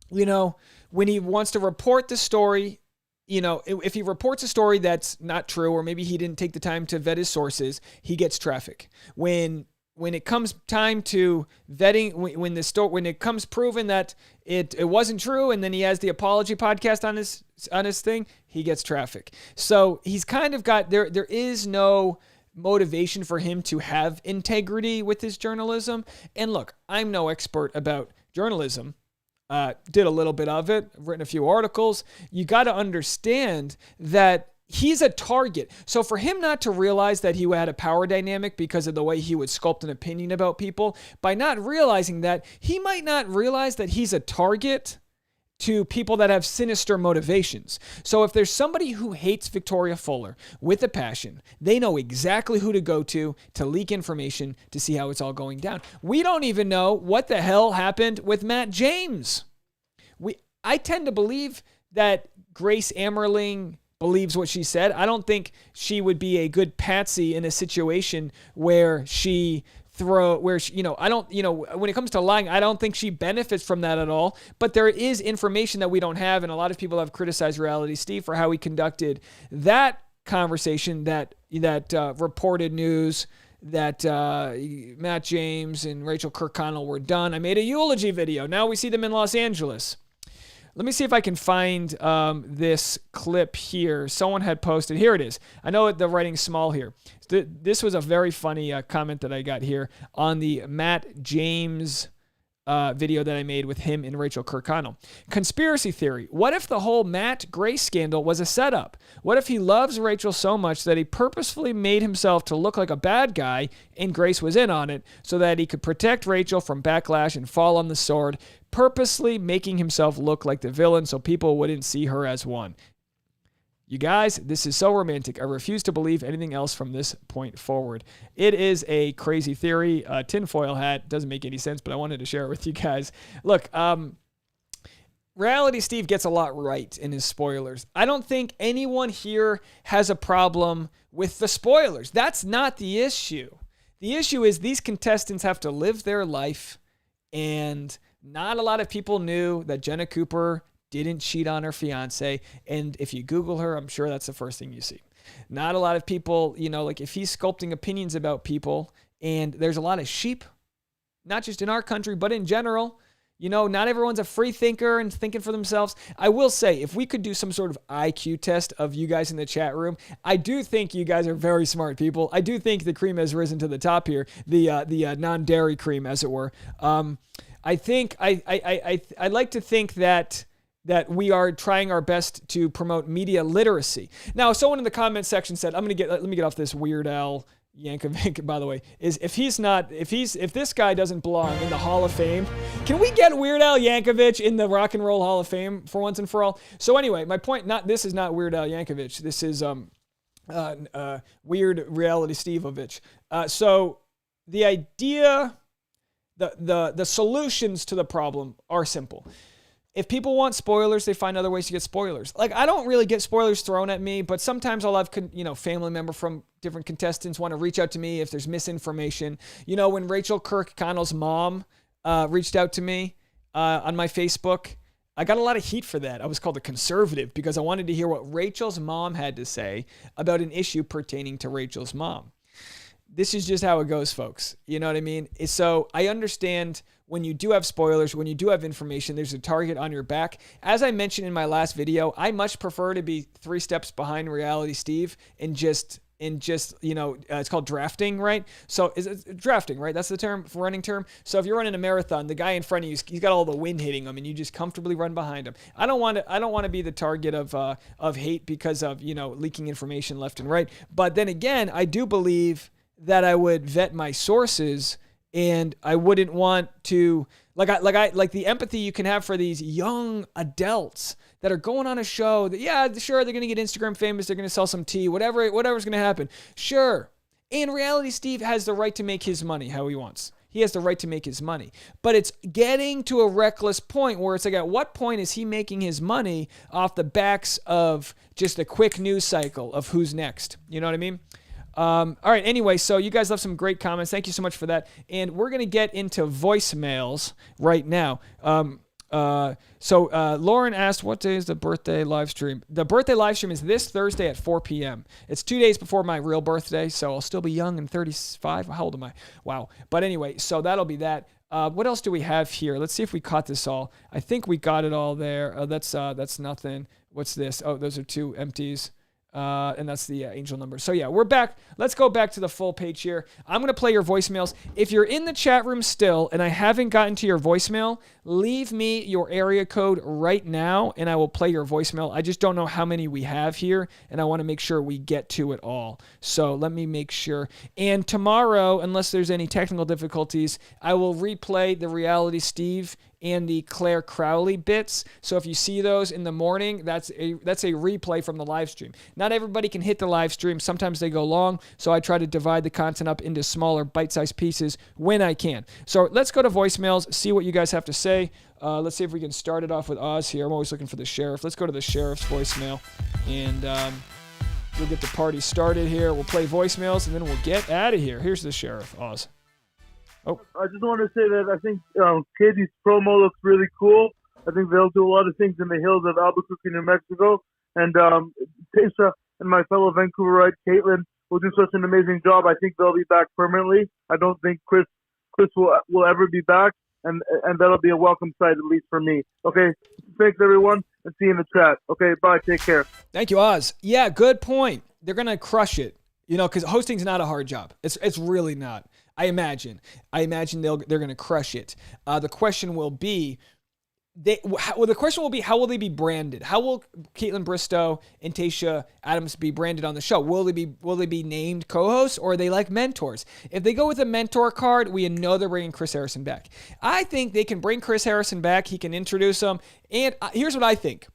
you know, when he wants to report the story, you know, if he reports a story that's not true, or maybe he didn't take the time to vet his sources, he gets traffic. When it comes time to vetting, when it comes proven that it wasn't true, and then he has the apology podcast on his thing, he gets traffic. So he's kind of got there is no motivation for him to have integrity with his journalism. And look, I'm no expert about journalism. Did a little bit of it. I've written a few articles. You got to understand that he's a target. So for him not to realize that he had a power dynamic because of the way he would sculpt an opinion about people, by not realizing that, he might not realize that he's a target to people that have sinister motivations. So if there's somebody who hates Victoria Fuller with a passion, they know exactly who to go to leak information to see how it's all going down. We don't even know what the hell happened with Matt James. I tend to believe that Grace Amerling believes what she said. I don't think she would be a good patsy in a situation where when it comes to lying, I don't think she benefits from that at all. But there is information that we don't have, and a lot of people have criticized Reality Steve for how he conducted that conversation, that reported news that Matt James and Rachael Kirkconnell were done. I made a eulogy video. Now we see them in Los Angeles. Let me see if I can find this clip here. Someone had posted. Here it is. I know the writing's small here. This was a very funny comment that I got here on the Matt James video that I made with him and Rachael Kirkconnell. Conspiracy theory. What if the whole Matt Grace scandal was a setup? What if he loves Rachael so much that he purposefully made himself to look like a bad guy and Grace was in on it so that he could protect Rachael from backlash and fall on the sword, purposely making himself look like the villain so people wouldn't see her as one? You guys, this is so romantic. I refuse to believe anything else from this point forward. It is a crazy theory. Tinfoil hat doesn't make any sense, but I wanted to share it with you guys. Look, Reality Steve gets a lot right in his spoilers. I don't think anyone here has a problem with the spoilers. That's not the issue. The issue is these contestants have to live their life, and not a lot of people knew that Jenna Cooper didn't cheat on her fiance. And if you Google her, I'm sure that's the first thing you see. Not a lot of people, like if he's sculpting opinions about people, and there's a lot of sheep, not just in our country, but in general, not everyone's a free thinker and thinking for themselves. I will say, if we could do some sort of IQ test of you guys in the chat room, I do think you guys are very smart people. I do think the cream has risen to the top here, the non-dairy cream, as it were. I think I like to think that we are trying our best to promote media literacy. Now, someone in the comment section said, let me get off this Weird Al Yankovic, by the way, is if this guy doesn't belong in the Hall of Fame, can we get Weird Al Yankovic in the Rock and Roll Hall of Fame for once and for all? So anyway, my point, this is not Weird Al Yankovic. This is, weird reality Steve-ovich. So the idea, the solutions to the problem are simple. If people want spoilers, they find other ways to get spoilers. Like, I don't really get spoilers thrown at me, but sometimes I'll have, family member from different contestants want to reach out to me if there's misinformation. When Rachael Kirkconnell's mom reached out to me on my Facebook, I got a lot of heat for that. I was called a conservative because I wanted to hear what Rachel's mom had to say about an issue pertaining to Rachel's mom. This is just how it goes, folks. You know what I mean? So I understand when you do have spoilers, when you do have information, there's a target on your back. As I mentioned in my last video, I much prefer to be 3 steps behind Reality Steve and just it's called drafting, right? So is it drafting, right? That's the term, running term. So if you're running a marathon, the guy in front of you, he's got all the wind hitting him, and you just comfortably run behind him. I don't want to be the target of hate because of leaking information left and right. But then again, I do believe that I would vet my sources, and I wouldn't want to like the empathy you can have for these young adults that are going on a show that, yeah, sure, they're going to get Instagram famous, they're going to sell some tea, whatever's going to happen. Sure. And Reality Steve has the right to make his money how he wants. He has the right to make his money. But it's getting to a reckless point where it's like, at what point is he making his money off the backs of just a quick news cycle of who's next? You know what I mean? All right. Anyway, so you guys left some great comments. Thank you so much for that. And we're going to get into voicemails right now. So Lauren asked, what day is the birthday live stream? The birthday live stream is this Thursday at 4 p.m. It's 2 days before my real birthday, so I'll still be young and 35. How old am I? Wow. But anyway, so that'll be that. What else do we have here? Let's see if we caught this all. I think we got it all there. That's nothing. What's this? Oh, those are 2 empties. And that's the angel number. So yeah, we're back. Let's go back to the full page here. I'm going to play your voicemails. If you're in the chat room still and I haven't gotten to your voicemail, leave me your area code right now and I will play your voicemail. I just don't know how many we have here and I want to make sure we get to it all. So let me make sure. And tomorrow, unless there's any technical difficulties, I will replay the Reality Steve and the Claire Crowley bits. So if you see those in the morning, that's a replay from the live stream. Not everybody can hit the live stream. Sometimes they go long, so I try to divide the content up into smaller bite-sized pieces when I can. So let's go to voicemails, see what you guys have to say. Let's see if we can start it off with Oz here. I'm always looking for the sheriff. Let's go to the sheriff's voicemail, and we'll get the party started here. We'll play voicemails, and then we'll get out of here. Here's the sheriff, Oz. Oh.
I just want to say that I think Katie's promo looks really cool. I think they'll do a lot of things in the hills of Albuquerque, New Mexico. And Tayshia and my fellow Vancouverite, Caitlin, will do such an amazing job. I think they'll be back permanently. I don't think Chris will ever be back, and that'll be a welcome sight, at least for me. Okay, thanks, everyone, and see you in the chat. Okay, bye. Take care.
Thank you, Oz. Yeah, good point. They're going to crush it, because hosting's not a hard job. It's really not. I imagine they're going to crush it. The question will be, how will they be branded? How will Caitlin Bristow and Tayshia Adams be branded on the show? Will they be named co-hosts, or are they like mentors? If they go with a mentor card, we know they're bringing Chris Harrison back. I think they can bring Chris Harrison back. He can introduce them. And here's what I think.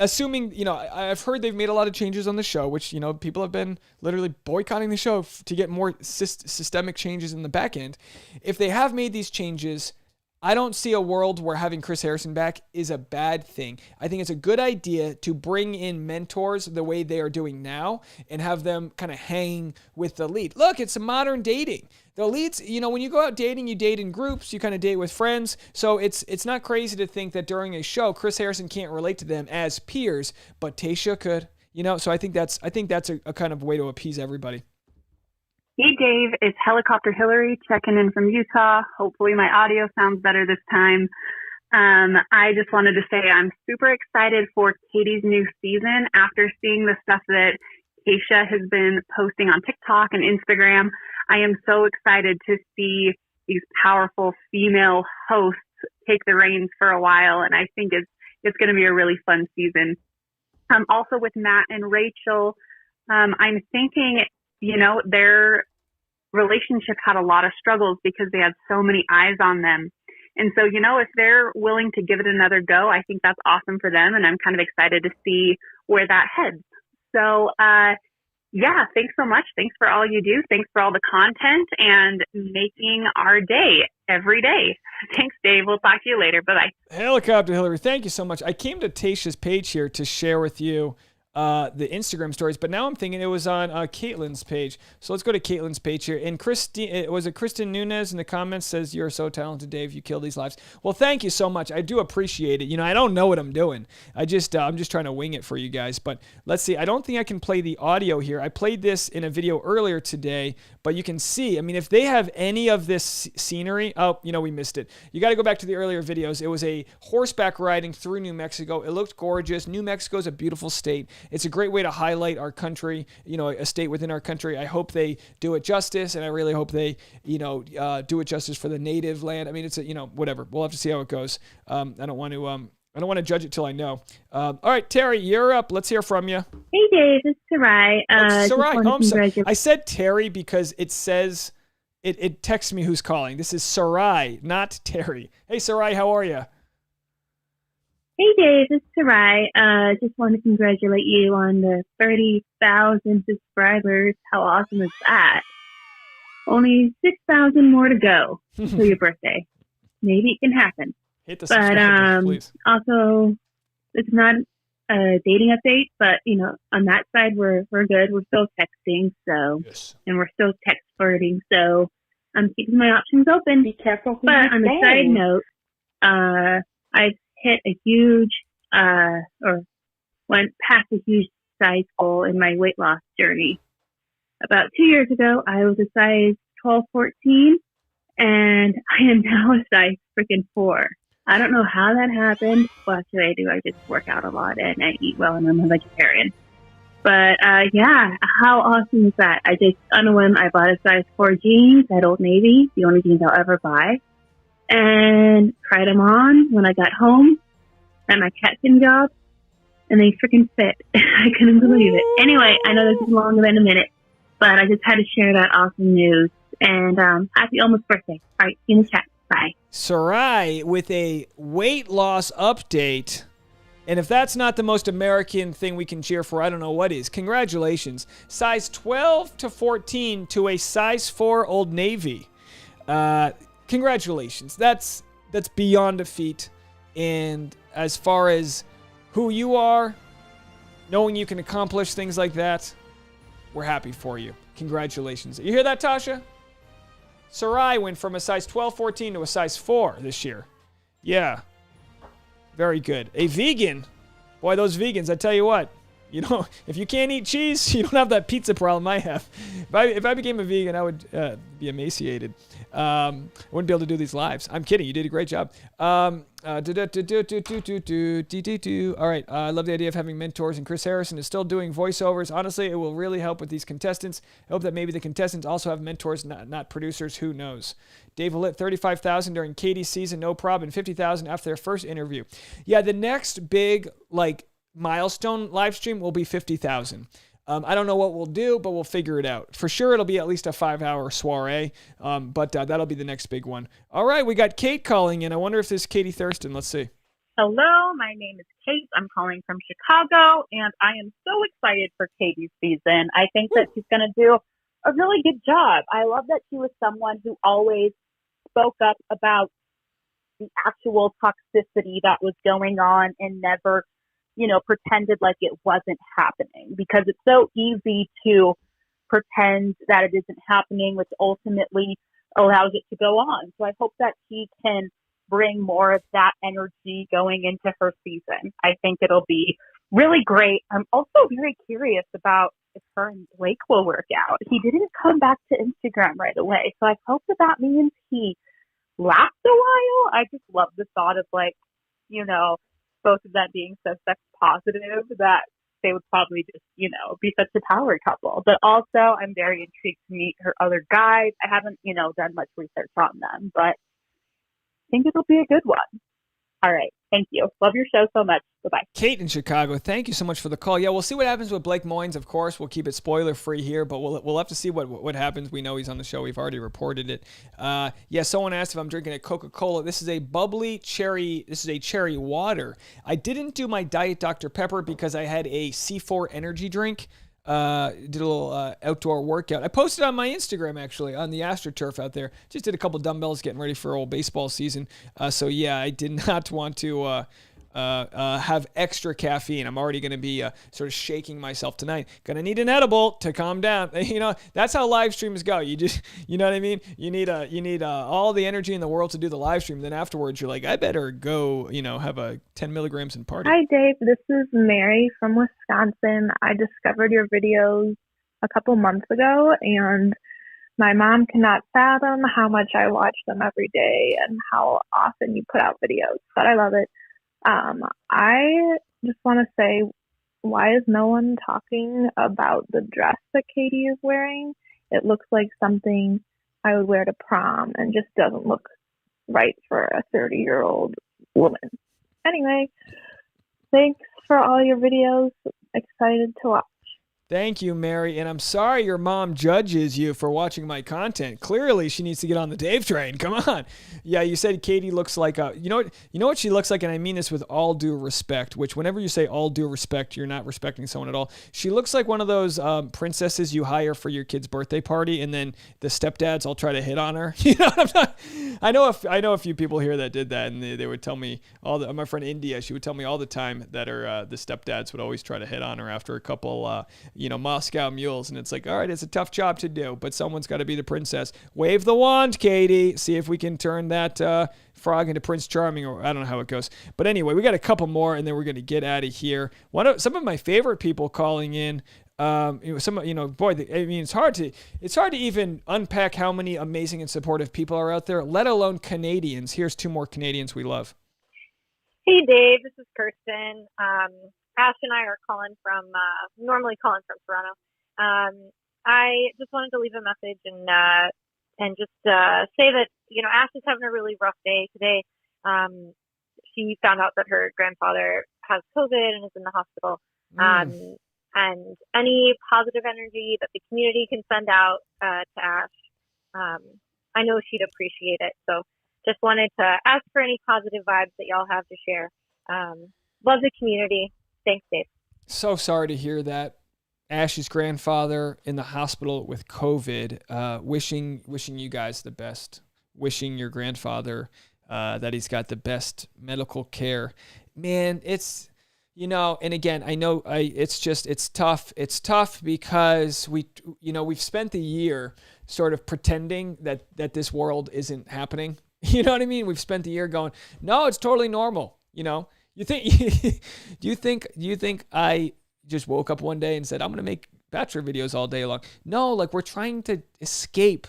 Assuming, I've heard they've made a lot of changes on the show, which, people have been literally boycotting the show to get more systemic changes in the back end. If they have made these changes, I don't see a world where having Chris Harrison back is a bad thing. I think it's a good idea to bring in mentors the way they are doing now and have them kind of hang with the lead. Look, it's modern dating. The leads, when you go out dating, you date in groups, you kind of date with friends. So it's not crazy to think that during a show, Chris Harrison can't relate to them as peers, but Tayshia could. So I think that's a kind of way to appease everybody.
Hey, Dave, it's Helicopter Hillary checking in from Utah. Hopefully my audio sounds better this time. I just wanted to say I'm super excited for Katie's new season after seeing the stuff that Tayshia has been posting on TikTok and Instagram. I am so excited to see these powerful female hosts take the reins for a while, and I think it's going to be a really fun season. Also with Matt and Rachel, I'm thinking, their relationship had a lot of struggles because they had so many eyes on them. And so, if they're willing to give it another go, I think that's awesome for them. And I'm kind of excited to see where that heads. So, Yeah, thanks so much. Thanks for all you do. Thanks for all the content and making our day every day. Thanks, Dave. We'll talk to you later. Bye-bye.
Helicopter Hillary, thank you so much. I came to Tasha's page here to share with you the Instagram stories, but now I'm thinking it was on Caitlin's page. So let's go to Caitlin's page here. And Kristen Nunez in the comments says, "You're so talented, Dave. You kill these lives." Well, thank you so much. I do appreciate it. You know, I don't know what I'm doing. I'm just trying to wing it for you guys. But let's see. I don't think I can play the audio here. I played this in a video earlier today, but you can see, I mean, if they have any of this scenery, we missed it. You got to go back to the earlier videos. It was a horseback riding through New Mexico. It looked gorgeous. New Mexico is a beautiful state. It's a great way to highlight our country, a state within our country. I hope they do it justice, and I really hope they, do it justice for the native land. I mean, it's whatever. We'll have to see how it goes. I don't want to judge it till I know. All right, Terry, you're up. Let's hear from you.
Hey, Dave, it's Sarai.
Sarai. I'm sorry. I said Terry because it says it texts me who's calling. This is Sarai, not Terry. Hey, Sarai, how are you?
Hey, Dave, it's Sarai. Just want to congratulate you on the 30,000 subscribers. How awesome is that? Only 6,000 more to go till your birthday. Maybe it can happen.
Hit the subscribe button, please.
Also, it's not a dating update, but on that side we're good. We're still texting,
yes.
And we're still text flirting, so I'm keeping my options open.
Be careful.
But on a side note, I've hit a huge or went past a huge size goal in my weight loss journey. About 2 years ago, I was a size 12, 14, and I am now a size freaking 4. I don't know how that happened. What should I do? I just work out a lot and I eat well and I'm a vegetarian. But yeah, how awesome is that? I just, on a whim, I bought a size 4 jeans at Old Navy, the only jeans I'll ever buy, and tried them on when I got home at my catfin job, and they freaking fit. I couldn't believe it. Anyway, I know this is longer than a minute, but I just had to share that awesome news. And happy almost birthday. All right, see you in the chat. Bye.
Sarai with a weight loss update. And if that's not the most American thing we can cheer for, I don't know what is. Congratulations. Size 12 to 14 to a size 4 Old Navy. Congratulations. That's beyond a feat. And as far as who you are, knowing you can accomplish things like that, we're happy for you. Congratulations. You hear that, Tasha? Sarai went from a size 12, 14 to a size 4 this year. Yeah. Very good. A vegan. Boy, those vegans, I tell you what. If you can't eat cheese, you don't have that pizza problem I have. If I became a vegan, I would be emaciated. I wouldn't be able to do these lives. I'm kidding. You did a great job. All right. I love the idea of having mentors, and Chris Harrison is still doing voiceovers. Honestly, it will really help with these contestants. I hope that maybe the contestants also have mentors, not producers. Who knows? Dave will hit 35,000 during Katie's season, no problem, and 50,000 after their first interview. Yeah, the next big milestone live stream will be 50,000. I don't know what we'll do, but we'll figure it out. For sure, it'll be at least a 5-hour soiree, but that'll be the next big one. All right, we got Kate calling in. I wonder if this is Katie Thurston. Let's see.
Hello, my name is Kate. I'm calling from Chicago, and I am so excited for Katie's season. I think that she's going to do a really good job. I love that she was someone who always spoke up about the actual toxicity that was going on and never pretended like it wasn't happening, because it's so easy to pretend that it isn't happening, which ultimately allows it to go on. So I hope that she can bring more of that energy going into her season. I think it'll be really great. I'm also very curious about if her and Blake will work out. He didn't come back to Instagram right away, so I hope that means he lasts a while. I just love the thought of both of them being so sex positive that they would probably just, be such a power couple. But also, I'm very intrigued to meet her other guys. I haven't, done much research on them, but I think it'll be a good one. All right. Thank you. Love your show so much. Bye-bye.
Kate in Chicago, thank you so much for the call. Yeah, we'll see what happens with Blake Moynes, of course. We'll keep it spoiler-free here, but we'll have to see what happens. We know he's on the show. We've already reported it. Yeah, someone asked if I'm drinking a Coca-Cola. This is a bubbly cherry. This is a cherry water. I didn't do my Diet Dr. Pepper because I had a C4 energy drink did a little outdoor workout. I posted on my Instagram, actually, on the AstroTurf out there. Just did a couple dumbbells getting ready for old baseball season. So, yeah, I did not want to have extra caffeine. I'm already going to be sort of shaking myself tonight. Going to need an edible to calm down. You know, that's how live streams go. You just, you know what I mean? You need all the energy in the world to do the live stream. Then afterwards, you're like, I better go, have a 10 milligrams and party.
Hi, Dave. This is Mary from Wisconsin. I discovered your videos a couple months ago, and my mom cannot fathom how much I watch them every day and how often you put out videos, but I love it. I just want to say, why is no one talking about the dress that Katie is wearing? It looks like something I would wear to prom and just doesn't look right for a 30-year-old woman. Anyway, thanks for all your videos. Excited to watch.
Thank you, Mary. And I'm sorry your mom judges you for watching my content. Clearly, she needs to get on the Dave train. Come on. Yeah, you said Katie looks like a... You know what she looks like? And I mean this with all due respect, which whenever you say all due respect, you're not respecting someone at all. She looks like one of those princesses you hire for your kid's birthday party, and then the stepdads all try to hit on her. You know what I'm talking? I know a few people here that did that, and they would tell me... My friend India, she would tell me all the time that the stepdads would always try to hit on her after a couple... Moscow mules, and it's like, all right, it's a tough job to do, but someone's got to be the princess. Wave the wand, Katie. See if we can turn that frog into Prince Charming, or I don't know how it goes. But anyway, we got a couple more, and then we're going to get out of here. Some of my favorite people calling in. It's hard to even unpack how many amazing and supportive people are out there, let alone Canadians. Here's two more Canadians we love.
Hey, Dave. This is Kirsten. Ash and I are normally calling from Toronto. I just wanted to leave a message and just say that, Ash is having a really rough day today. She found out that her grandfather has COVID and is in the hospital. And any positive energy that the community can send out to Ash, I know she'd appreciate it. So just wanted to ask for any positive vibes that y'all have to share. Love the community. Thanks, Dave.
So sorry to hear that. Ash's grandfather in the hospital with COVID. Wishing you guys the best. Wishing your grandfather that he's got the best medical care. Man, it's, and again, I know it's tough. It's tough because we've spent the year sort of pretending that this world isn't happening. You know what I mean? We've spent the year going, no, it's totally normal. Do you think I just woke up one day and said, I'm going to make Bachelor videos all day long? No, we're trying to escape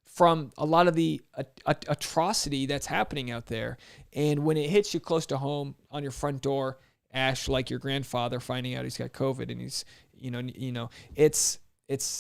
from a lot of the atrocity that's happening out there. And when it hits you close to home on your front door, Ash, like your grandfather finding out he's got COVID and he's,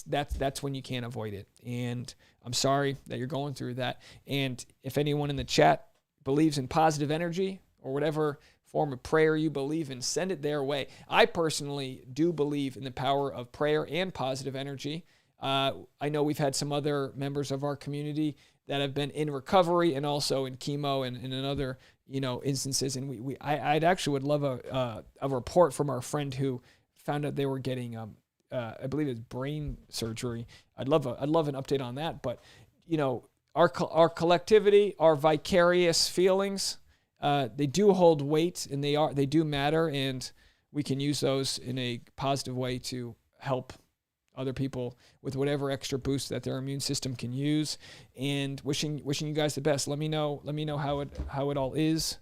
that's when you can't avoid it. And I'm sorry that you're going through that. And if anyone in the chat believes in positive energy or whatever form of prayer you believe in, send it their way. I personally do believe in the power of prayer and positive energy. I know we've had some other members of our community that have been in recovery and also in chemo and in other instances. And I actually would love a report from our friend who found out they were getting I believe it's brain surgery. I'd love an update on that. But our collectivity, our vicarious feelings, they do hold weight and they do matter, and we can use those in a positive way to help other people with whatever extra boost that their immune system can use. And wishing you guys the best. Let me know how it all is.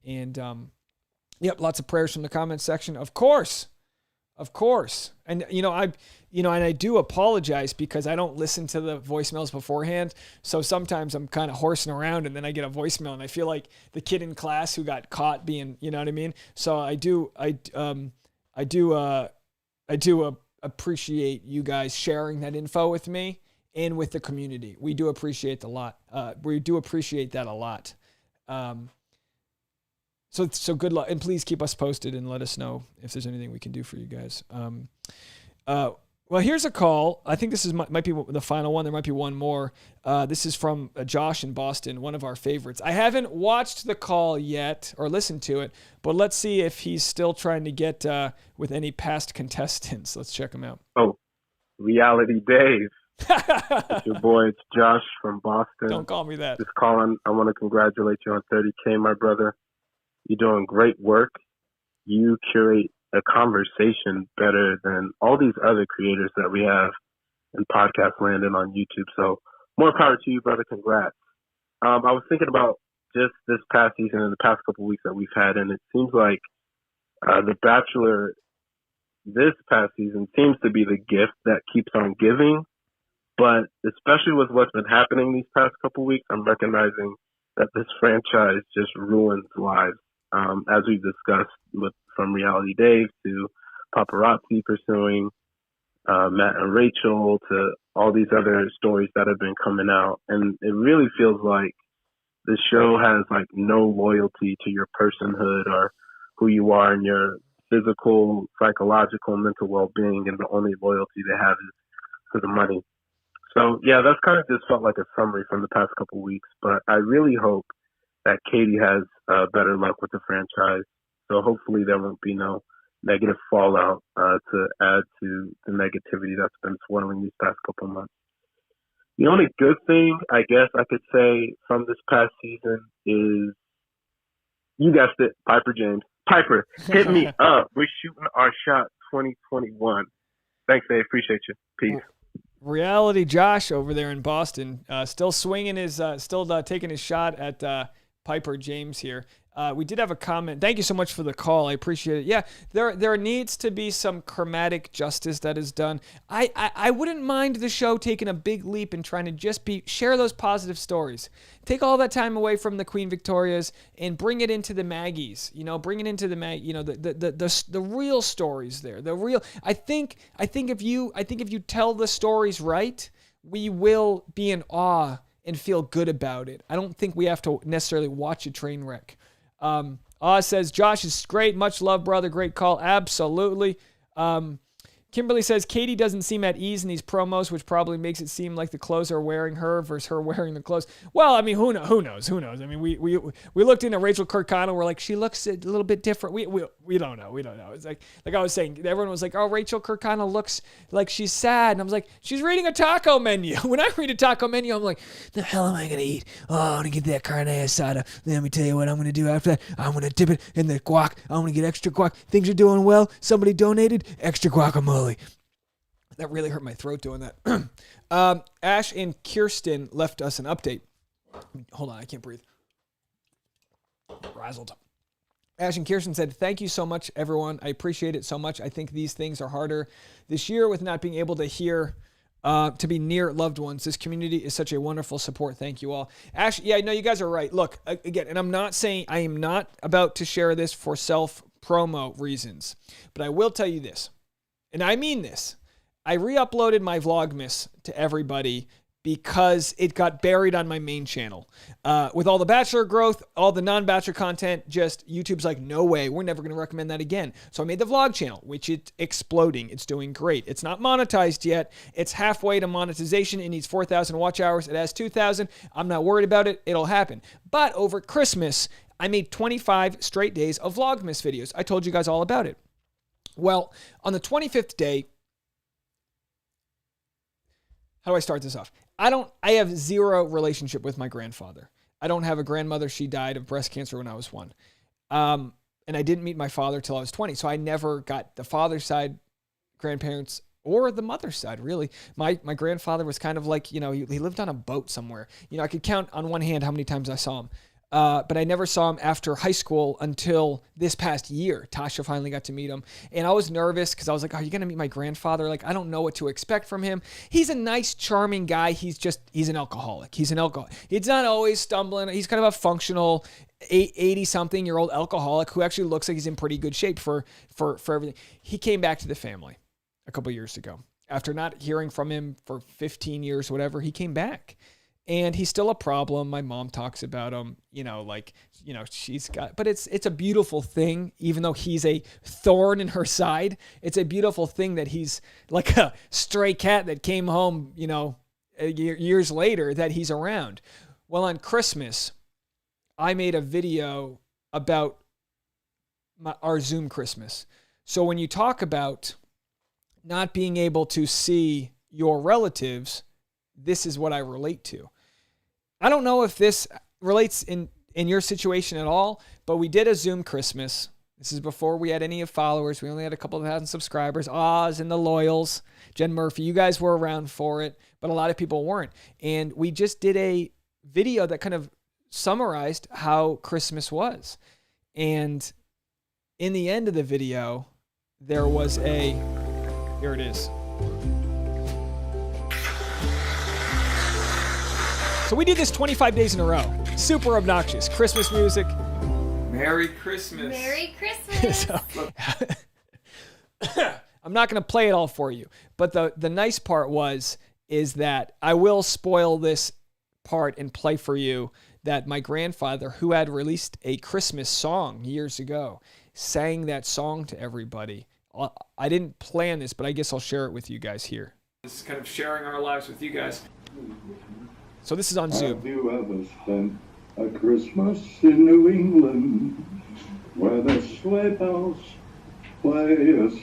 And lots of prayers from the comments section. Of course. And I do apologize because I don't listen to the voicemails beforehand. So sometimes I'm kind of horsing around and then I get a voicemail and I feel like the kid in class who got caught being, you know what I mean? So I do appreciate you guys sharing that info with me and with the community. We do appreciate that a lot. So good luck, and please keep us posted and let us know if there's anything we can do for you guys. Well, here's a call. I think this might be the final one. There might be one more. This is from Josh in Boston, one of our favorites. I haven't watched the call yet or listened to it, but let's see if he's still trying to get with any past contestants. Let's check him out.
Oh, Reality Dave. It's your boy. It's Josh from Boston.
Don't call me that.
Just calling. I want to congratulate you on 30K, my brother. You're doing great work. You curate a conversation better than all these other creators that we have in podcast land and on YouTube. So more power to you, brother. Congrats. I was thinking about just this past season and the past couple of weeks that we've had, and it seems like The Bachelor this past season seems to be the gift that keeps on giving. But especially with what's been happening these past couple of weeks, I'm recognizing that this franchise just ruins lives. As we've discussed, from Reality Dave to paparazzi pursuing Matt and Rachel to all these other stories that have been coming out. And it really feels like the show has like no loyalty to your personhood or who you are and your physical, psychological, mental well-being. And the only loyalty they have is to the money. So, yeah, that's kind of just felt like a summary from the past couple of weeks. But I really hope that Katie has better luck with the franchise. So hopefully there won't be no negative fallout to add to the negativity that's been swirling these past couple of months. The only good thing I guess I could say from this past season is, you guessed it, Piper James. Piper, hit me up. We're shooting our shot 2021. Thanks, Dave. Appreciate you. Peace.
Reality Josh over there in Boston, still swinging his, taking his shot at Piper James here. We did have a comment. Thank you so much for the call. I appreciate it. Yeah, there needs to be some chromatic justice that is done. I wouldn't mind the show taking a big leap and trying to just share those positive stories. Take all that time away from the Queen Victorias and bring it into the Maggies. Bring it into the the real stories there. The real. I think if you tell the stories right, we will be in awe and feel good about it. I don't think we have to necessarily watch a train wreck. Oz says, Josh is great. Much love, brother. Great call. Absolutely. Kimberly says, Katie doesn't seem at ease in these promos, which probably makes it seem like the clothes are wearing her versus her wearing the clothes. Well, I mean, who knows? I mean, we looked into Rachael Kirkconnell. We're like, she looks a little bit different. We don't know. We don't know. It's like I was saying, everyone was like, oh, Rachael Kirkconnell looks like she's sad. And I was like, she's reading a taco menu. When I read a taco menu, I'm like, the hell am I going to eat? Oh, I'm going to get that carne asada. Let me tell you what I'm going to do after that. I'm going to dip it in the guac. I'm going to get extra guac. Things are doing well. Somebody donated extra guacamole. That really hurt my throat doing that. Ash and Kirsten left us an update. Hold on, I can't breathe. Razzled. Ash and Kirsten said, thank you so much, everyone. I appreciate it so much. I think these things are harder this year with not being able to hear, to be near loved ones. This community is such a wonderful support. Thank you all. Ash, yeah, no, you guys are right. Look, again, and I'm not saying, I am not about to share this for self-promo reasons, but I will tell you this. And I mean this. I re-uploaded my Vlogmas to everybody because it got buried on my main channel. With all the Bachelor growth, all the non-Bachelor content, just YouTube's like, no way, we're never going to recommend that again. So I made the vlog channel, which it's exploding. It's doing great. It's not monetized yet. It's halfway to monetization. It needs 4,000 watch hours. It has 2,000. I'm not worried about it. It'll happen. But over Christmas, I made 25 straight days of Vlogmas videos. I told you guys all about it. Well, on the 25th day, how do I start this off? I have zero relationship with my grandfather. I don't have a grandmother. She died of breast cancer when I was 1. And I didn't meet my father till I was 20. So I never got the father's side grandparents or the mother's side, really. My grandfather was kind of like, he lived on a boat somewhere. I could count on one hand how many times I saw him. But I never saw him after high school until this past year. Tasha finally got to meet him. And I was nervous because I was like, are you going to meet my grandfather? Like, I don't know what to expect from him. He's a nice, charming guy. He's an alcoholic. He's not always stumbling. He's kind of a functional 80-something-year-old alcoholic who actually looks like he's in pretty good shape for everything. He came back to the family a couple years ago. After not hearing from him for 15 years, whatever, he came back. And he's still a problem. My mom talks about him, she's got, but it's a beautiful thing, even though he's a thorn in her side. It's a beautiful thing that he's like a stray cat that came home, years later, that he's around. Well, on Christmas, I made a video about our Zoom Christmas. So when you talk about not being able to see your relatives, this is what I relate to. I don't know if this relates in your situation at all, but we did a Zoom Christmas. This is before we had any followers. We only had a couple of thousand subscribers. Oz and the Loyals, Jen Murphy, you guys were around for it, but a lot of people weren't. And we just did a video that kind of summarized how Christmas was. And in the end of the video, there was here it is. So we did this 25 days in a row. Super obnoxious. Christmas music. Merry Christmas.
Merry Christmas.
So, I'm not going to play it all for you. But the nice part is that I will spoil this part and play for you that my grandfather, who had released a Christmas song years ago, sang that song to everybody. I didn't plan this, but I guess I'll share it with you guys here. This is kind of sharing our lives with you guys. So this is on Zoom.
Have you ever spent a Christmas in New England where the sleigh bells play us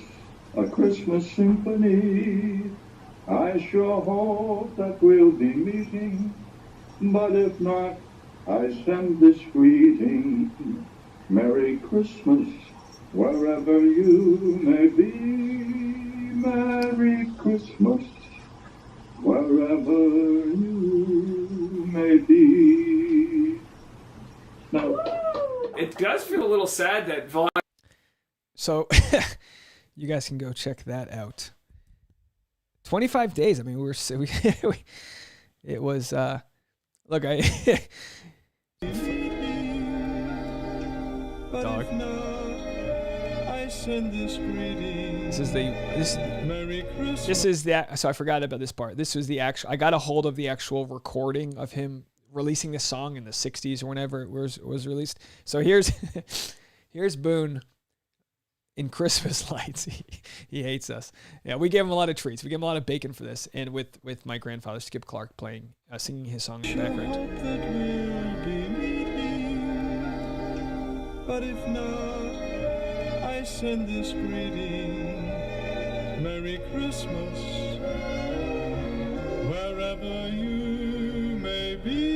a Christmas symphony? I sure hope that we'll be meeting, but if not, I send this greeting. Merry Christmas, wherever you may be. Merry Christmas, wherever you may be. Now,
it does feel a little sad that So you guys can go check that out. 25 days. I mean, it was look, dog. This is the so I forgot about this part. This was the actual, I got a hold of the actual recording of him releasing this song in the 60s or whenever it was released. So here's Boone in Christmas lights. He hates us. Yeah, we gave him a lot of treats. We gave him a lot of bacon for this, and with my grandfather Skip Clark playing, singing his song in the background.
But if not, I send this greeting. Merry Christmas, wherever you may be.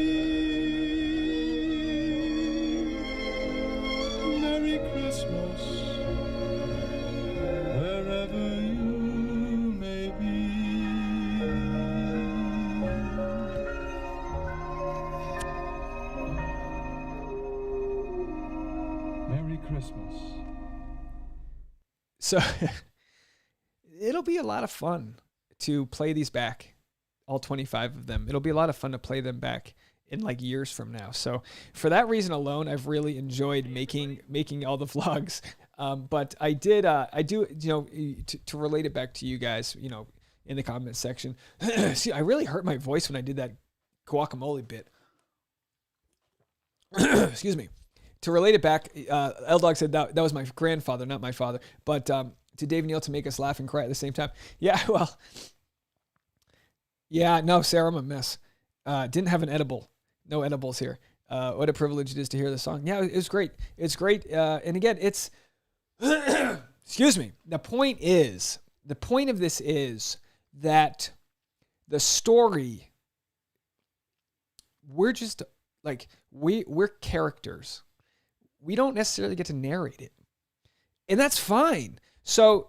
Merry Christmas, wherever you may be. Merry Christmas.
So it'll be a lot of fun to play these back, all 25 of them. It'll be a lot of fun to play them back in like years from now. So for that reason alone, I've really enjoyed making all the vlogs. But I do, to relate it back to you guys, in the comment section. See, I really hurt my voice when I did that guacamole bit. Excuse me. To relate it back, L-Dog said that was my grandfather, not my father. But to Dave and Neal to make us laugh and cry at the same time. Yeah, well. Yeah, no, Sarah, I'm a mess. Didn't have an edible. No edibles here. What a privilege it is to hear the song. Yeah, it was great. It's great. And again, it's... excuse me. The point of this is that the story, we're just like, we're characters. We don't necessarily get to narrate it. And that's fine. So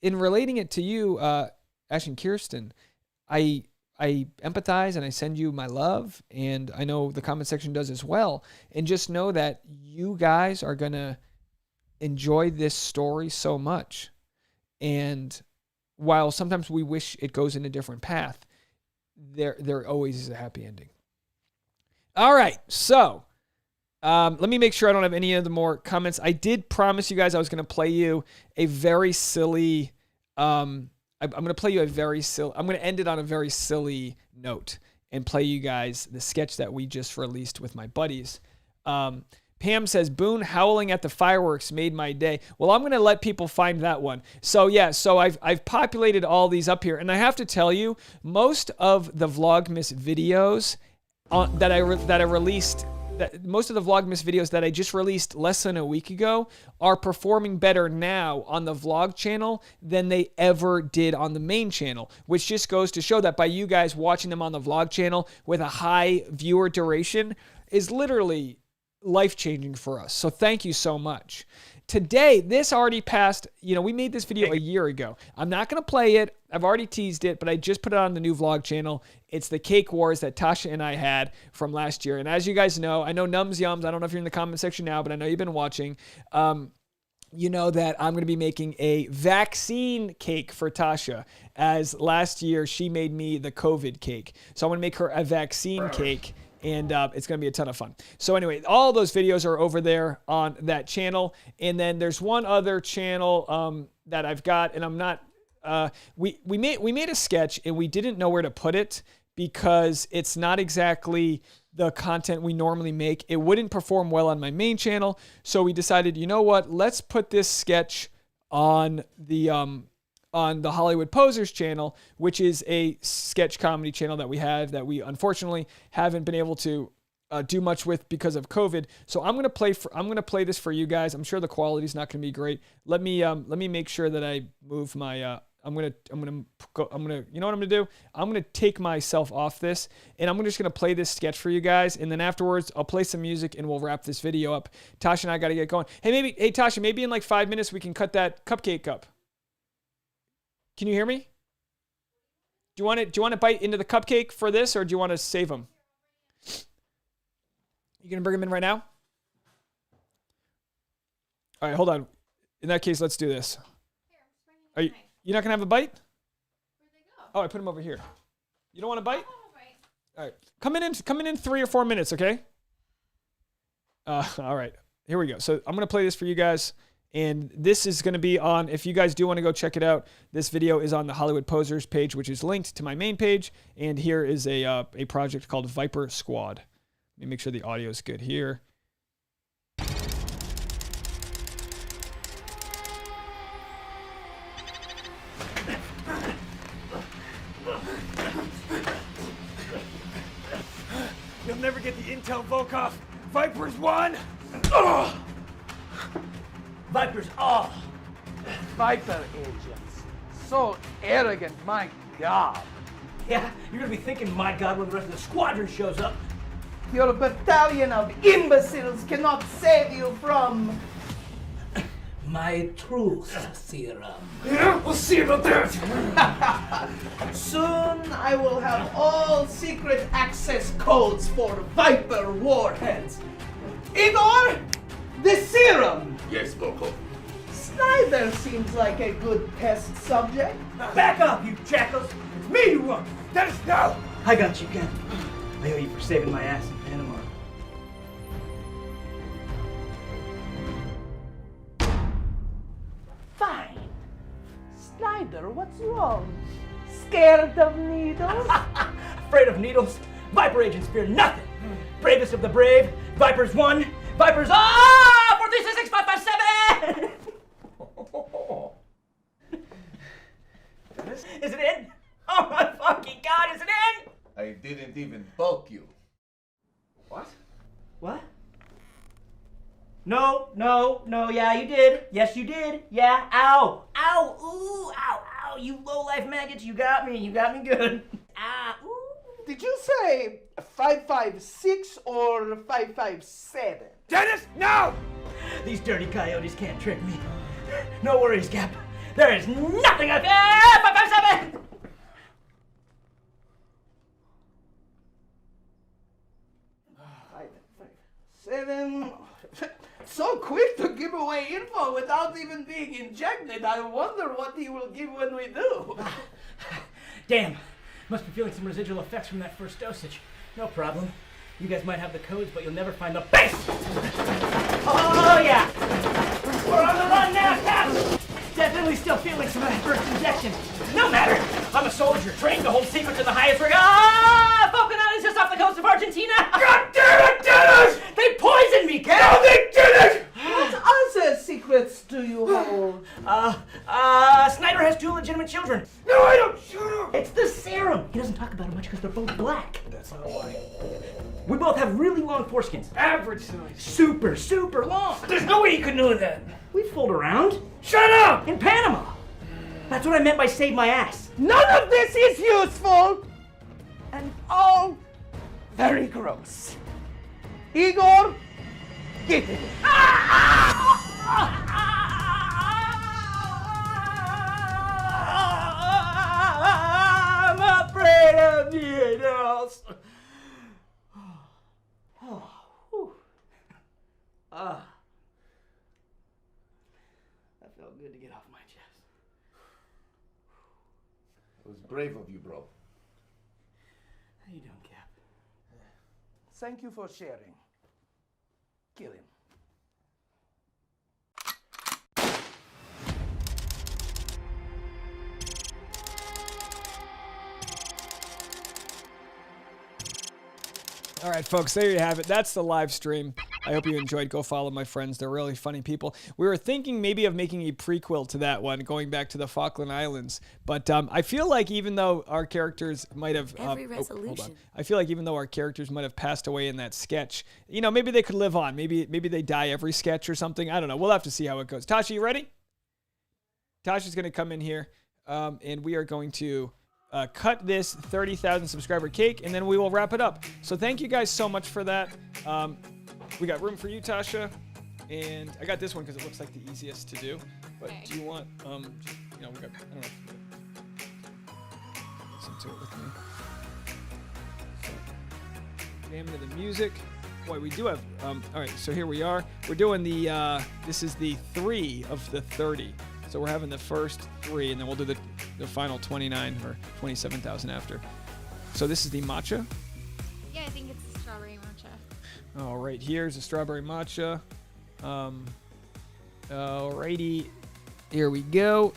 in relating it to you, Ash and Kirsten, I empathize and I send you my love, and I know the comment section does as well. And just know that you guys are going to enjoy this story so much. And while sometimes we wish it goes in a different path, there always is a happy ending. All right, so let me make sure I don't have any other more comments. I did promise you guys I was going to play you a very silly... I'm going to play you a very silly... I'm going to end it on a very silly note. and play you guys the sketch that we just released with my buddies. Pam says, Boone howling at the fireworks made my day. Well, I'm going to let people find that one. So yeah, so I've populated all these up here. And I have to tell you, most of the Vlogmas videos that I released, most of the Vlogmas videos that I just released less than a week ago are performing better now on the vlog channel than they ever did on the main channel, which just goes to show that by you guys watching them on the vlog channel with a high viewer duration is literally life-changing for us. So thank you so much. Today, this already passed, we made this video a year ago. I'm not going to play it. I've already teased it, but I just put it on the new vlog channel. It's the cake wars that Tasha and I had from last year. And as you guys know, I know Nums Yums, I don't know if you're in the comment section now, but I know you've been watching. You know that I'm going to be making a vaccine cake for Tasha, as last year she made me the COVID cake. So I'm going to make her a vaccine cake. And it's going to be a ton of fun. So anyway, all those videos are over there on that channel. And then there's one other channel that I've got, and I'm not, we made a sketch and we didn't know where to put it because it's not exactly the content we normally make. It wouldn't perform well on my main channel. So we decided, you know what, let's put this sketch on the Hollywood Posers channel, which is a sketch comedy channel that we have that we unfortunately haven't been able to do much with because of COVID. So I'm gonna play this for you guys. I'm sure the quality's not gonna be great. Let me make sure that I move my. I'm gonna you know what I'm gonna do? I'm gonna take myself off this, and I'm just gonna play this sketch for you guys, and then afterwards I'll play some music and we'll wrap this video up. Tasha and I gotta get going. Hey Tasha, maybe in like 5 minutes we can cut that cupcake up. Can you hear me? Do you want to bite into the cupcake for this, or do you want to save them? You gonna bring them in right now? All right, hold on. In that case, let's do this. Are you not gonna have a bite? Where'd they go? Oh, I put them over here. You don't want a bite? All right, come in 3 or 4 minutes, okay? All right, here we go. So I'm gonna play this for you guys. And this is going to be on, if you guys do want to go check it out, this video is on the Hollywood Posers page, which is linked to my main page. And here is a project called Viper Squad. Let me make sure the audio is good here. You'll never get the intel, Volkov. Vipers won. Ugh.
Vipers all. Viper agents. So arrogant, my God.
Yeah, you're gonna be thinking, my God, when the rest of the squadron shows up.
Your battalion of imbeciles cannot save you from
my truth serum.
Yeah, we'll see about that. Soon I will have all secret access codes for Viper warheads. Igor, the serum.
Yes, Volkov.
Snyder seems like a good test subject.
Back up, you jackals! It's me you want! Dennis, no! I got you again. I owe you for saving my ass in Panama.
Fine. Snyder, what's wrong? Scared of needles?
Afraid of needles? Viper agents fear nothing! Bravest of the brave, Vipers won, Vipers all! 4366557! Is it in? Oh my fucking God, is it in?
I didn't even poke you.
What? What? No, yeah, you did. Yes, you did. Yeah, ow, ooh, ow, you low-life maggots, you got me good. Ah, ooh.
Did you say 556 or 557?
Dennis, no! These dirty coyotes can't trick me. No worries, Cap. There is nothing I can. 557!
So quick to give away info without even being injected. I wonder what he will give when we do.
Damn. Must be feeling some residual effects from that first dosage. No problem. You guys might have the codes, but you'll never find the base! Oh, yeah! We're on the run now, Cap! Definitely still feeling some of that first injection. No matter! I'm a soldier, trained to hold secrets in the highest regard. Ah! Poking out coast of Argentina?
God damn it, Dennis!
They poisoned me, Kev!
No, they didn't! What other secrets do you hold?
Snyder has 2 legitimate children.
No, I don't. Shut up!
It's the serum. He doesn't talk about it much because they're both black.
That's not why.
We both have really long foreskins.
Average size.
Super, super long.
There's no way you could know that.
We fooled around.
Shut up!
In Panama. That's what I meant by save my ass.
None of this is useful! And all very gross. Igor, get it. I'm afraid of needles.
That felt good to get off my chest.
It was brave of you, bro.
How you doing, Cap?
Thank you for sharing. Kill him.
All right, folks, there you have it. That's the live stream. I hope you enjoyed. Go follow my friends. They're really funny people. We were thinking maybe of making a prequel to that one, going back to the Falkland Islands. But I feel like even though our characters might have... hold on. I feel like even though our characters might have passed away in that sketch, you know, maybe they could live on. Maybe they die every sketch or something. I don't know. We'll have to see how it goes. Tasha, you ready? Tasha's going to come in here, and we are going to... cut this 30,000 subscriber cake, and then we will wrap it up. So thank you guys so much for that. We got room for you, Tasha, and I got this one because it looks like the easiest to do. But do you want, we got, I don't know. Listen to it with me. So, jam into the music. Boy, we do have, all right, so here we are. We're doing the, this is the 3 of the 30. So we're having the first 3, and then we'll do the final 29 or 27,000 after. So this is the matcha.
Yeah, I think it's the strawberry matcha.
All right, here's the strawberry matcha. Alrighty, here we go.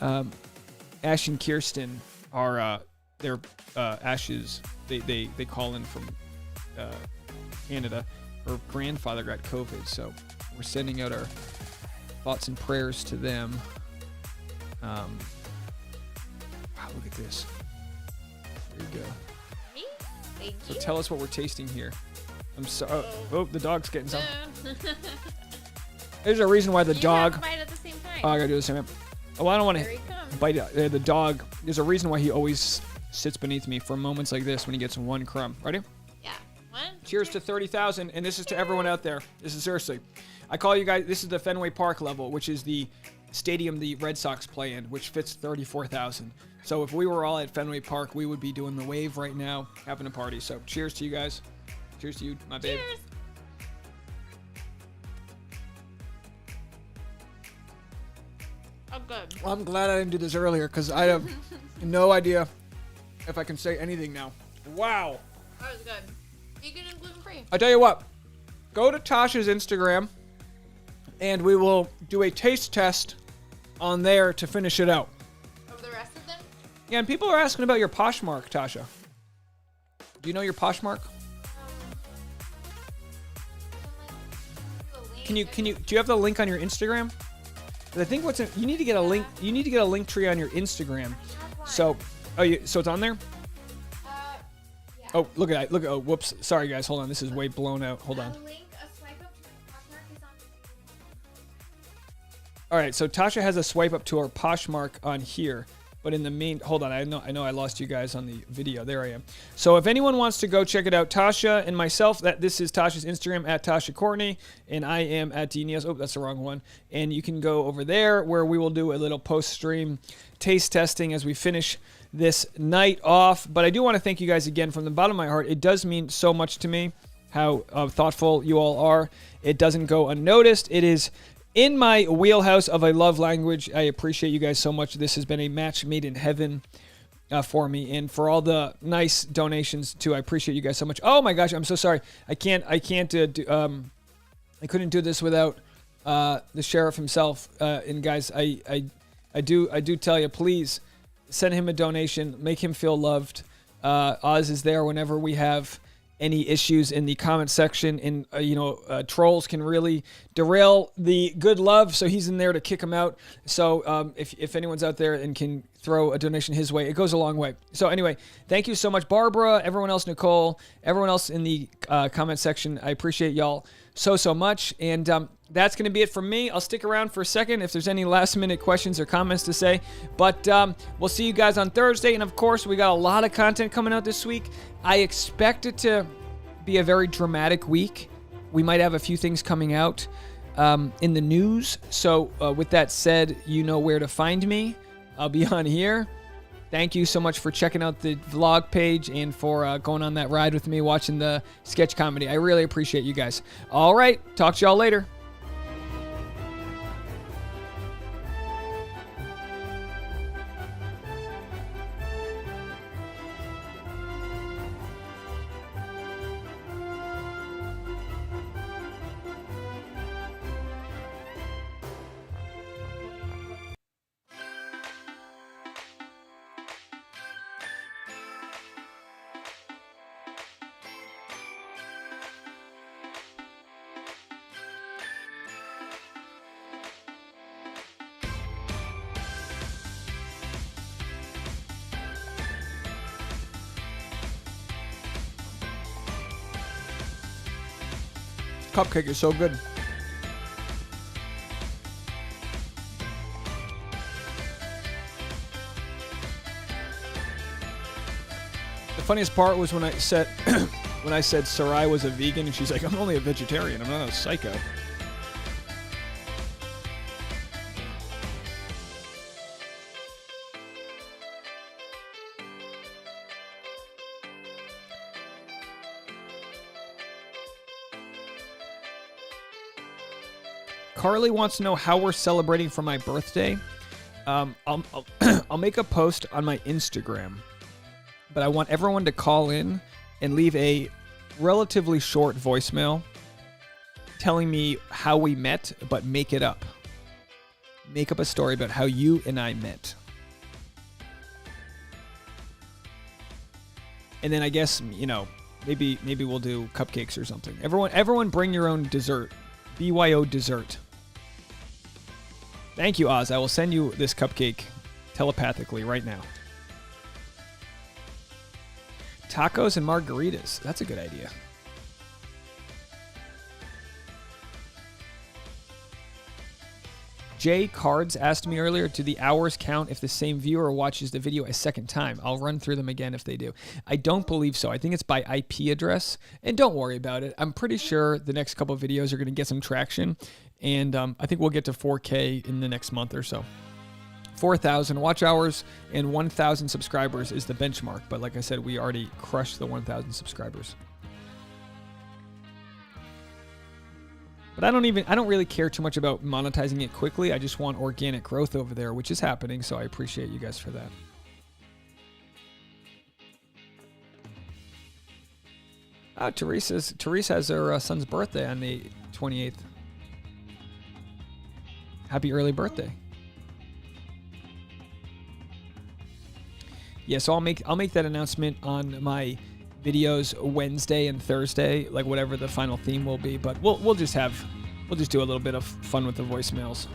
Ash and Kirsten are they're Ash's. They call in from Canada. Her grandfather got COVID, so we're sending out our thoughts and prayers to them. Wow, look at this. There you go.
Thank
So
you.
tell us what we're tasting here. I'm sorry. Oh, the dog's getting some. There's a reason why the dog.
You have to bite at the same time.
Oh, I gotta do the same. Oh, I don't want
Here he
to
comes.
bite the dog. There's a reason why he always sits beneath me for moments like this when he gets one crumb. Ready?
Yeah. One.
Cheers to 30,000, and this is to everyone out there. This is seriously. I call you guys. This is the Fenway Park level, which is the stadium the Red Sox play in, which fits 34,000. So if we were all at Fenway Park, we would be doing the wave right now, having a party. So cheers to you guys. Cheers to you, my babe.
Cheers. Oh, good.
Well, I'm glad I didn't do this earlier because I have no idea if I can say anything now. Wow.
That was good. Vegan and gluten free.
I tell you what, go to Tasha's Instagram and we will do a taste test on there to finish it out.
Of the rest of them?
Yeah, and people are asking about your Poshmark, Tasha. Do you know your Poshmark? Do you have the link on your Instagram? I think you need to get a link. You need to get a link tree on your Instagram. So, so it's on there.
Yeah.
Oh, look at that! Look at oh, whoops! Sorry guys, hold on. This is way blown out. Hold on. All right, so Tasha has a swipe up to her Poshmark on here, but in the main, hold on, I know I lost you guys on the video. There I am. So if anyone wants to go check it out, Tasha and myself, this is Tasha's Instagram at Tasha Courtney, and I am at DNeals. Oh, that's the wrong one. And you can go over there where we will do a little post-stream taste testing as we finish this night off. But I do want to thank you guys again from the bottom of my heart. It does mean so much to me how thoughtful you all are. It doesn't go unnoticed. It is in my wheelhouse of a love language. I appreciate you guys so much. This has been a match made in heaven for me, and for all the nice donations too. I appreciate you guys so much. Oh my gosh, I'm so sorry. I couldn't do this without the sheriff himself. And guys, I do tell you, please send him a donation. Make him feel loved. Oz is there whenever we have any issues in the comment section, and trolls can really derail the good love, so he's in there to kick them out. So if anyone's out there and can throw a donation his way, it goes a long way. So anyway, thank you so much, Barbara, everyone else, Nicole, everyone else in the comment section. I appreciate y'all so much, and that's going to be it from me. I'll stick around for a second if there's any last-minute questions or comments to say, but we'll see you guys on Thursday, and of course, we got a lot of content coming out this week. I expect it to be a very dramatic week. We might have a few things coming out in the news, so with that said, you know where to find me. I'll be on here. Thank you so much for checking out the vlog page and for going on that ride with me watching the sketch comedy. I really appreciate you guys. All right, talk to y'all later. Cupcake is so good. The funniest part was when I said Sarai was a vegan, and she's like, "I'm only a vegetarian. I'm not a psycho." Carly wants to know how we're celebrating for my birthday. I'll make a post on my Instagram, but I want everyone to call in and leave a relatively short voicemail telling me how we met, but make it up. Make up a story about how you and I met. And then I guess, maybe we'll do cupcakes or something. Everyone bring your own dessert. BYO dessert. Thank you, Oz. I will send you this cupcake telepathically right now. Tacos and margaritas. That's a good idea. Jay Cards asked me earlier, do the hours count if the same viewer watches the video a second time? I'll run through them again if they do. I don't believe so. I think it's by IP address. And don't worry about it. I'm pretty sure the next couple of videos are going to get some traction. And I think we'll get to 4K in the next month or so. 4,000 watch hours and 1,000 subscribers is the benchmark. But like I said, we already crushed the 1,000 subscribers. But I don't really care too much about monetizing it quickly. I just want organic growth over there, which is happening. So I appreciate you guys for that. Teresa has her son's birthday on the 28th. Happy early birthday. Yeah, so I'll make that announcement on my videos Wednesday and Thursday, like whatever the final theme will be. But we'll just do a little bit of fun with the voicemails.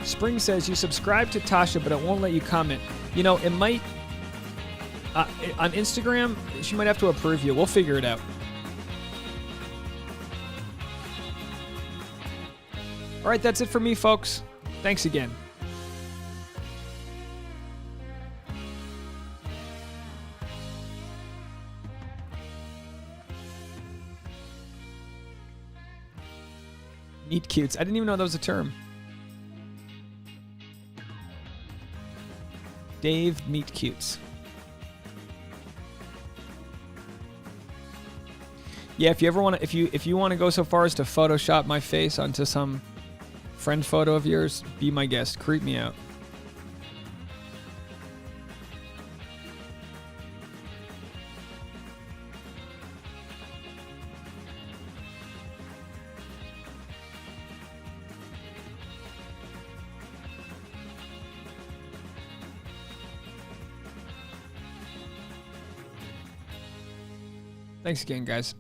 Spring says you subscribe to Tasha, but it won't let you comment. It might on Instagram. She might have to approve you. We'll figure it out. All right, that's it for me, folks. Thanks again. Meet cutes. I didn't even know that was a term. Dave, meet cutes. Yeah, if you want to go so far as to Photoshop my face onto some Friend photo of yours? Be my guest. Creep me out. Thanks again, guys.